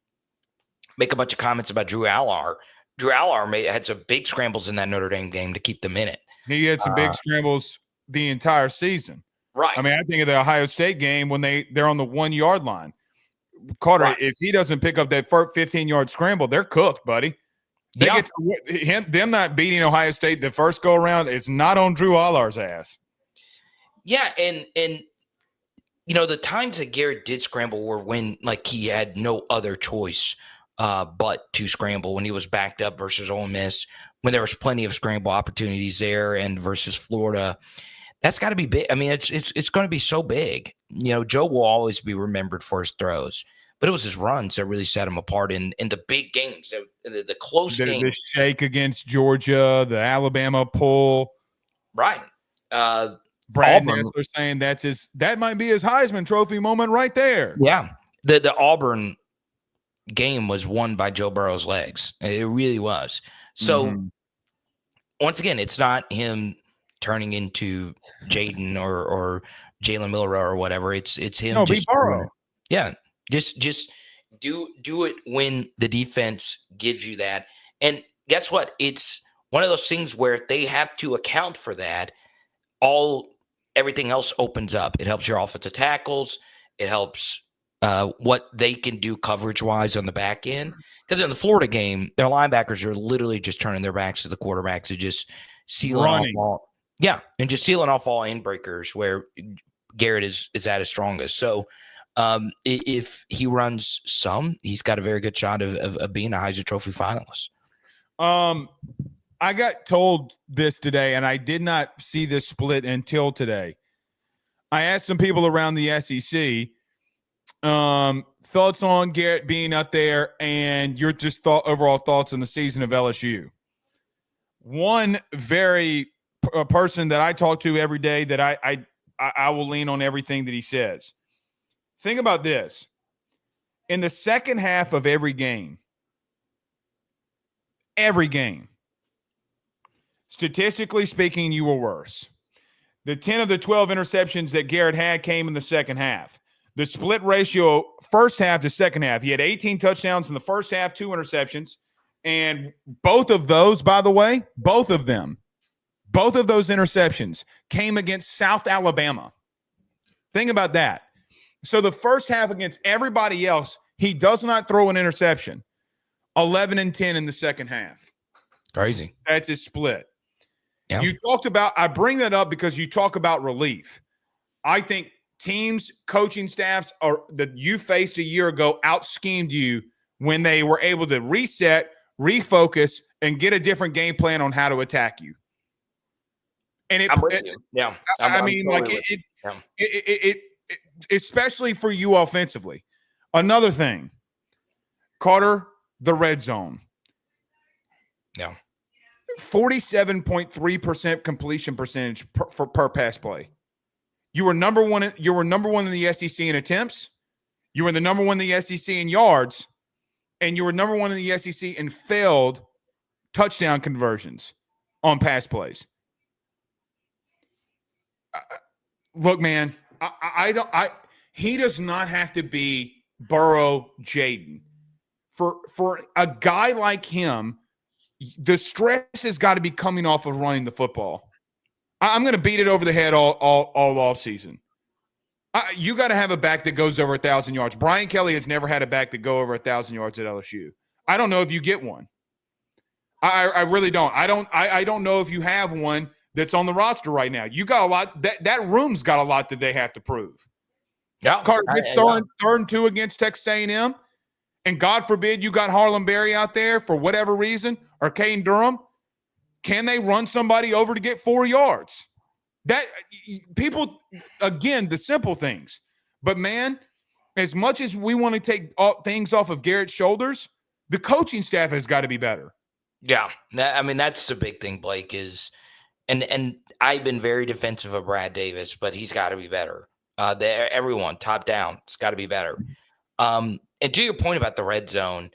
make a bunch of comments about Drew Allar. Drew Allar had some big scrambles in that Notre Dame game to keep them in it. He had some big scrambles the entire season. Right. I mean, I think of the Ohio State game when they're on the 1-yard line. Carter, right. If he doesn't pick up that 15-yard scramble, they're cooked, buddy. They get to, them not beating Ohio State the first go around. It's not on Drew Allar's ass. Yeah, and you know the times that Garrett did scramble were when like he had no other choice but to scramble when he was backed up versus Ole Miss, when there was plenty of scramble opportunities there, and versus Florida. That's got to be big. I mean, it's going to be so big. You know, Joe will always be remembered for his throws, but it was his runs that really set him apart in the big games, the close games. The shake against Georgia, the Alabama pull. Right. Brad Nessler saying that might be his Heisman Trophy moment right there. Yeah. The Auburn game was won by Joe Burrow's legs. It really was. So once again, it's not him turning into Jaden or Jalen Miller or whatever. It's him. No, just Burrow. Yeah. Just do it when the defense gives you that. And guess what? It's one of those things where they have to account for that. Everything else opens up. It helps your offensive tackles. It helps what they can do coverage-wise on the back end. Because in the Florida game, their linebackers are literally just turning their backs to the quarterbacks and just sealing off all. Yeah, and just sealing off all end breakers where Garrett is at his strongest. So if he runs some, he's got a very good shot of being a Heisman Trophy finalist. I got told this today, and I did not see this split until today. I asked some people around the SEC thoughts on Garrett being up there and your just overall thoughts on the season of LSU. One very person that I talk to every day that I will lean on everything that he says. Think about this. In the second half of every game, statistically speaking, you were worse. The 10 of the 12 interceptions that Garrett had came in the second half. The split ratio, first half to second half, he had 18 touchdowns in the first half, 2 interceptions. And both of those, by the way, both of those interceptions came against South Alabama. Think about that. So the first half against everybody else, he does not throw an interception. 11 and 10 in the second half. Crazy. That's his split. Yeah. You talked about, I bring that up because you talk about relief. I think teams, coaching staffs that you faced a year ago out-schemed you when they were able to reset, refocus, and get a different game plan on how to attack you. And I'm with you. Yeah. It especially for you offensively. Another thing, Carter, the red zone. Yeah. 47.3% completion percentage per pass play. You were number one in the SEC in attempts. You were the number one in the SEC in yards, and you were number one in the SEC in failed touchdown conversions on pass plays. Look, man, he does not have to be Burrow Jaden. For a guy like him, the stress has got to be coming off of running the football. I'm going to beat it over the head all off season. You got to have a back that goes over 1,000 yards. Brian Kelly has never had a back that go over 1,000 yards at LSU. I don't know if you get one. I really don't. I don't know if you have one that's on the roster right now. You got a lot. That room's got a lot that they have to prove. Yeah, Carter gets third and 2 against Texas A&M, and God forbid you got Harlem Berry out there for whatever reason, or Kane Durham. Can they run somebody over to get 4 yards? That people, again, the simple things. But man, as much as we want to take things off of Garrett's shoulders, the coaching staff has got to be better. Yeah, I mean that's the big thing, Blake, is, and I've been very defensive of Brad Davis, but he's got to be better. Everyone top down, it's got to be better. And to your point about the red zone,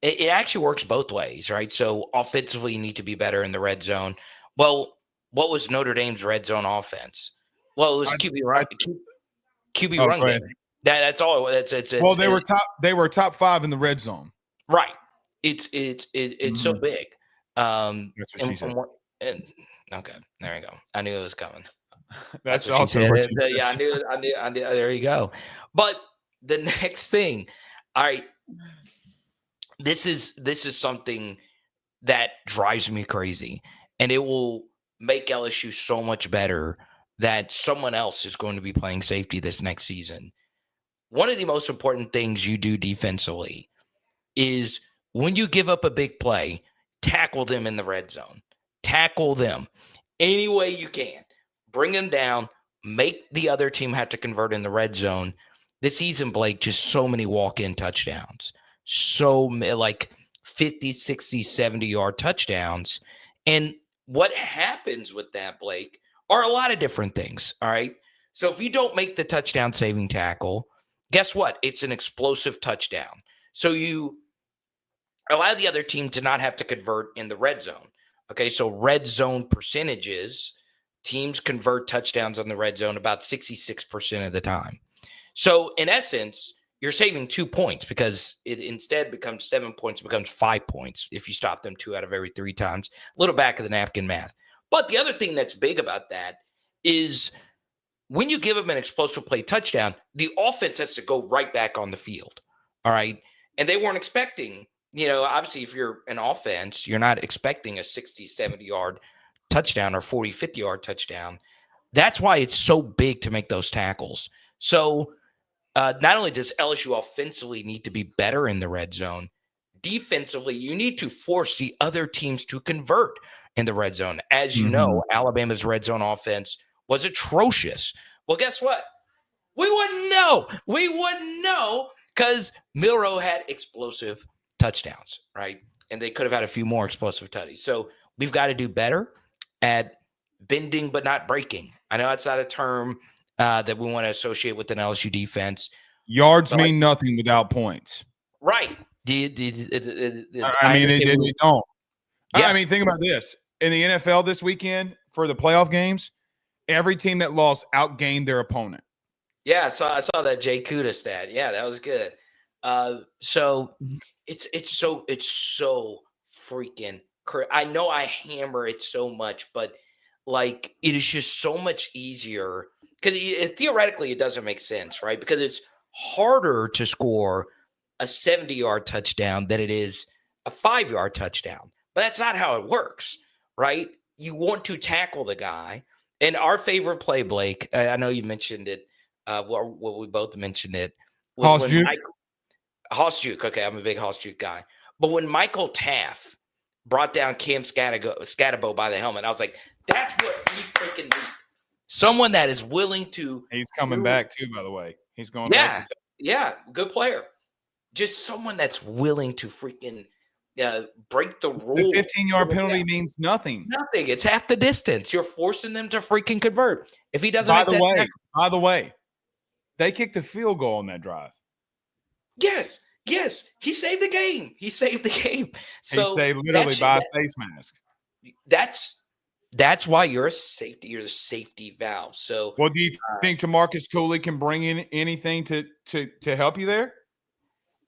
it actually works both ways, right? So offensively, you need to be better in the red zone. Well, what was Notre Dame's red zone offense? Well, it was QB run game. That's all. Well, they were top 5 in the red zone. Right. It's so big. That's what she said. Okay, there you go. I knew it was coming. That's also what she said. Yeah, I knew. There you go. But the next thing, all right. This is something that drives me crazy, and it will make LSU so much better that someone else is going to be playing safety this next season. One of the most important things you do defensively is when you give up a big play, tackle them in the red zone. Tackle them any way you can. Bring them down. Make the other team have to convert in the red zone. This season, Blake, just so many walk-in touchdowns. So like 50, 60, 70-yard touchdowns. And what happens with that, Blake, are a lot of different things, all right? So if you don't make the touchdown-saving tackle, guess what? It's an explosive touchdown. So you allow the other team to not have to convert in the red zone. Okay, so red zone percentages, teams convert touchdowns on the red zone about 66% of the time. So in essence, you're saving 2 points because it instead becomes 7 points, becomes 5 points if you stop them 2 out of every 3 times. A little back of the napkin math. But the other thing that's big about that is when you give them an explosive play touchdown, the offense has to go right back on the field. All right. And they weren't expecting, obviously if you're an offense, you're not expecting a 60, 70-yard touchdown or 40, 50-yard touchdown. That's why it's so big to make those tackles. So not only does LSU offensively need to be better in the red zone, defensively, you need to force the other teams to convert in the red zone. As you know, Alabama's red zone offense was atrocious. Well, guess what? We wouldn't know. We wouldn't know because Milroe had explosive touchdowns, right? And they could have had a few more explosive tutties. So we've got to do better at bending but not breaking. I know that's not a term that we want to associate with an LSU defense, Yards So, mean nothing without points. right. They don't. Yeah. I mean, think about this. In the NFL this weekend for the playoff games, every team that lost outgained their opponent. Yeah, I saw that Jay Kuda stat. Yeah, that was good. So it's so freaking I know I hammer it so much, but like it is just so much easier because theoretically it doesn't make sense, right? Because it's harder to score a 70-yard touchdown than it is a 5-yard touchdown. But that's not how it works, right? You want to tackle the guy. And our favorite play, Blake, I know you mentioned it. Well, we both mentioned it. Was when Hoss Juke. Okay, I'm a big Hoss Juke guy. But when Michael Taff brought down Cam Scatabo by the helmet, I was like, that's what he freaking need. Someone that is willing to. He's coming back too, by the way. He's going back. back. Yeah, good player. Just someone that's willing to freaking break the rule. The 15-yard penalty means nothing. Nothing. It's half the distance. You're forcing them to freaking convert. If he doesn't, by the way, they kicked the field goal on that drive. Yes. He saved the game. So he saved literally by a face mask. That's why you're a safety. You're the safety valve. So, well, do you think Tamarcus Cooley can bring in anything to help you there?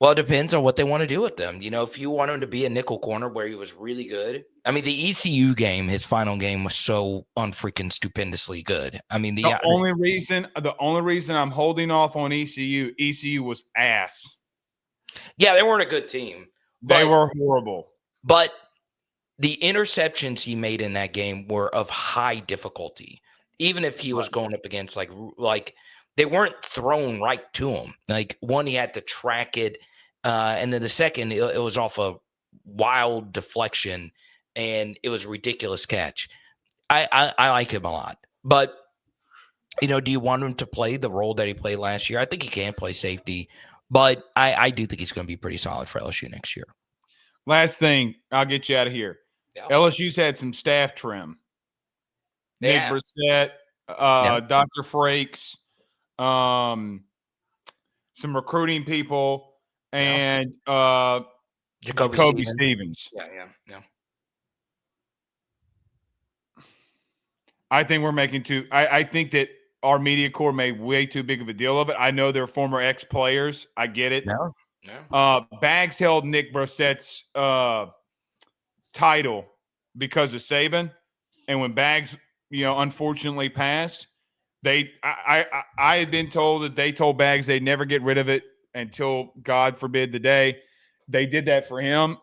Well, it depends on what they want to do with them. You know, if you want him to be a nickel corner where he was really good. I mean, the ECU game, his final game was so unfreaking stupendously good. I mean, the only reason I'm holding off on ECU was ass. Yeah, they weren't a good team. They were horrible. But the interceptions he made in that game were of high difficulty. Even if he was going up against like they weren't thrown right to him. Like one, he had to track it. And then the second, it was off a wild deflection, and it was a ridiculous catch. I like him a lot. But, you know, do you want him to play the role that he played last year? I think he can play safety. But I do think he's going to be pretty solid for LSU next year. Last thing, I'll get you out of here. Yeah. LSU's had some staff trim. Nick Brissett, Dr. Frakes, some recruiting people, and Jacoby Stevens. Yeah. I think we're making I think that our media corps made way too big of a deal of it. I know they're former ex-players. I get it. No. Bags held Nick Brissett's title because of Saban, and when Bags, unfortunately passed, I had been told that they told Bags they'd never get rid of it until, God forbid, the day they did that for him.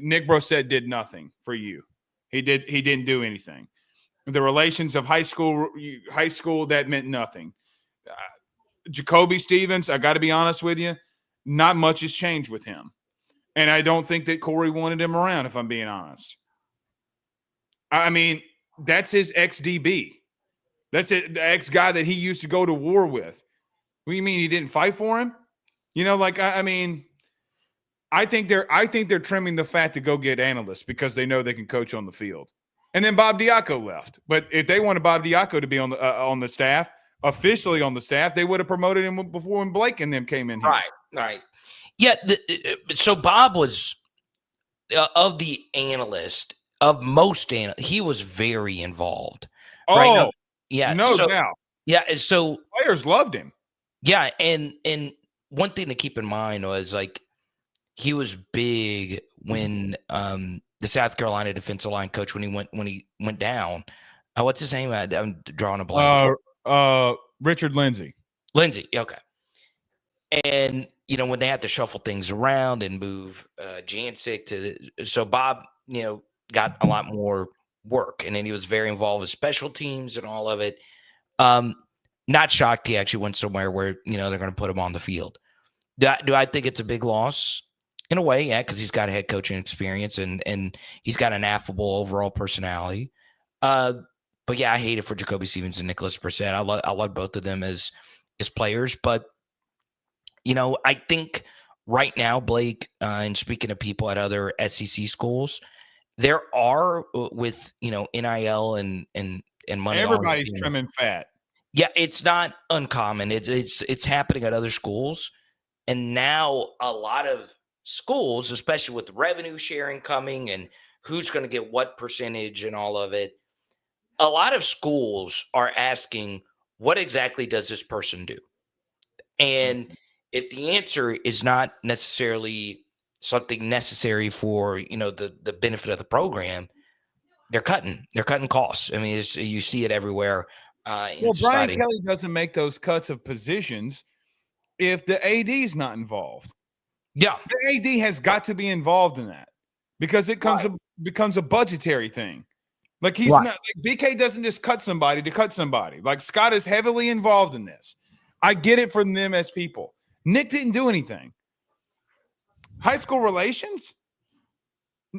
Nick Brissett did nothing for you. He didn't do anything. The relations of high school, that meant nothing. Jacoby Stevens, I got to be honest with you, not much has changed with him. And I don't think that Corey wanted him around, if I'm being honest. I mean, that's his ex-DB. That's it, the ex-guy that he used to go to war with. What do you mean he didn't fight for him? I think they're trimming the fat to go get analysts because they know they can coach on the field. And then Bob Diaco left. But if they wanted Bob Diaco to be on the staff, officially on the staff, they would have promoted him before when Blake and them came in here. Right. Yeah, so Bob was of the analyst, of most analysts, he was very involved. Oh, right now, yeah, no doubt. Yeah, so players loved him. Yeah, and one thing to keep in mind was he was big when the South Carolina defensive line coach when he went down. What's his name? I'm drawing a blank. Richard Lindsay. Okay. And when they had to shuffle things around and move Jancic so Bob got a lot more work, and then he was very involved with special teams and all of it. Not shocked he actually went somewhere where they're going to put him on the field. Do I think it's a big loss? In a way, yeah, because he's got a head coaching experience and he's got an affable overall personality. But yeah, I hate it for Jacoby Stevens and Nicholas Brissett. I love both of them as players, but I think right now, Blake, and speaking of people at other SEC schools, there are with NIL and money. Everybody's trimming fat. Yeah, it's not uncommon. It's happening at other schools And now a lot of schools, especially with the revenue sharing coming and who's going to get what percentage and all of it, a lot of schools are asking, what exactly does this person do? And if the answer is not necessarily something necessary for, the benefit of the program, they're cutting costs. I mean, you see it everywhere in society. Brian Kelly doesn't make those cuts of positions if the AD is not involved. Yeah. The AD has got to be involved in that because it becomes a budgetary thing. Like he's not like BK doesn't just cut somebody to cut somebody. Like Scott is heavily involved in this. I get it from them as people. Nick didn't do anything. High school relations?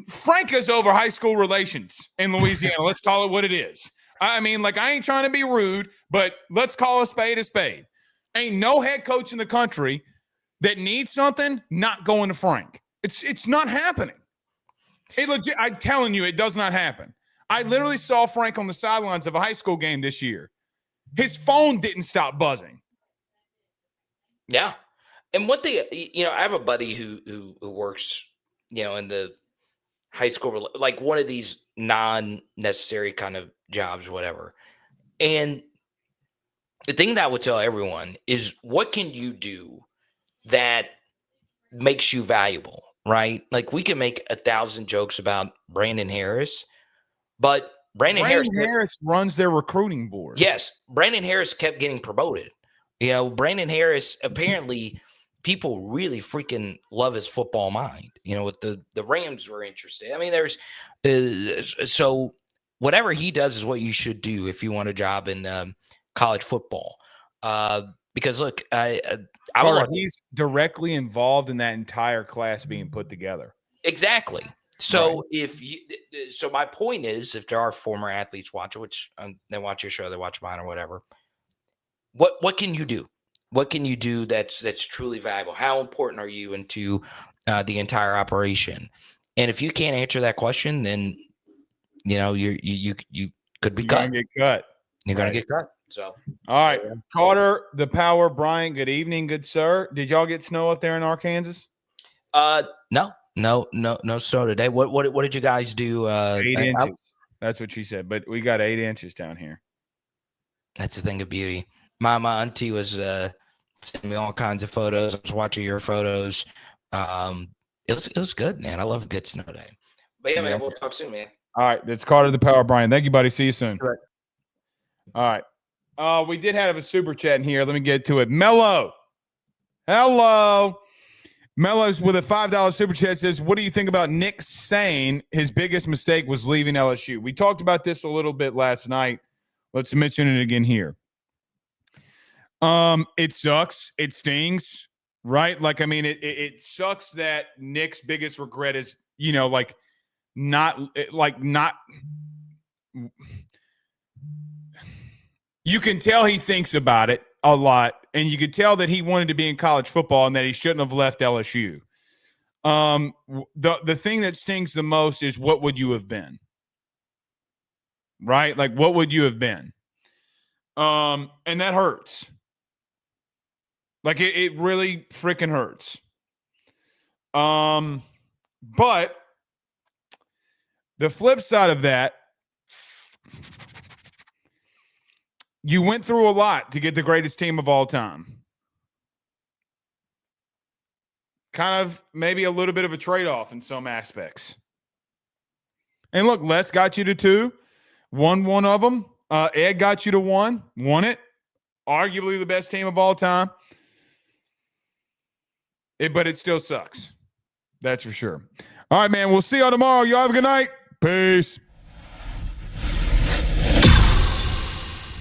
Frank is over high school relations in Louisiana. Let's call it what it is. I mean, like, I ain't trying to be rude, but let's call a spade a spade. Ain't no head coach in the country that needs something not going to Frank. It's not happening. I'm telling you, it does not happen. I literally saw Frank on the sidelines of a high school game this year. His phone didn't stop buzzing. Yeah. And what I have a buddy who works, in the high school, like one of these non-necessary kind of jobs, whatever. And the thing that I would tell everyone is, what can you do that makes you valuable, right? Like, we can make 1,000 jokes about Brandon Harris, but Brandon Harris runs their recruiting board. Yes. Brandon Harris kept getting promoted. Brandon Harris, apparently people really freaking love his football mind. With the Rams were interested. I mean, so whatever he does is what you should do if you want a job in college football. Because look, he's directly involved in that entire class being put together. Exactly. So so my point is, if there are former athletes watching, which they watch your show, they watch mine or whatever, what can you do? What can you do that's truly valuable? How important are you into the entire operation? And if you can't answer that question, then you could be cut. Get cut. You're gonna get cut. So all right, Carter, the Power, Bryant. Good evening, good sir. Did y'all get snow up there in Arkansas? No snow today. What did you guys do? 8 inches. That's what she said. But we got 8 inches down here. That's the thing of beauty. My auntie was sending me all kinds of photos. I was watching your photos. It was good, man. I love a good snow day. But yeah, man, we'll talk soon, man. All right, that's Carter, the Power, Brian. Thank you, buddy. See you soon. All right. All right. We did have a super chat in here. Let me get to it. Mello. Hello. Mello's with a $5 super chat says, what do you think about Nick saying his biggest mistake was leaving LSU? We talked about this a little bit last night. Let's mention it again here. It sucks. It stings, right? Like, I mean, it sucks that Nick's biggest regret is, not you can tell he thinks about it a lot, and you could tell that he wanted to be in college football and that he shouldn't have left LSU. The thing that stings the most is, what would you have been? Right? Like, what would you have been? And that hurts. Like, it really freaking hurts. But the flip side of that, you went through a lot to get the greatest team of all time. Kind of maybe a little bit of a trade-off in some aspects. And look, Les got you to 2, won one of them. Ed got you to 1, won it. Arguably the best team of all time. But it still sucks. That's for sure. All right, man. We'll see y'all tomorrow. Y'all have a good night. Peace.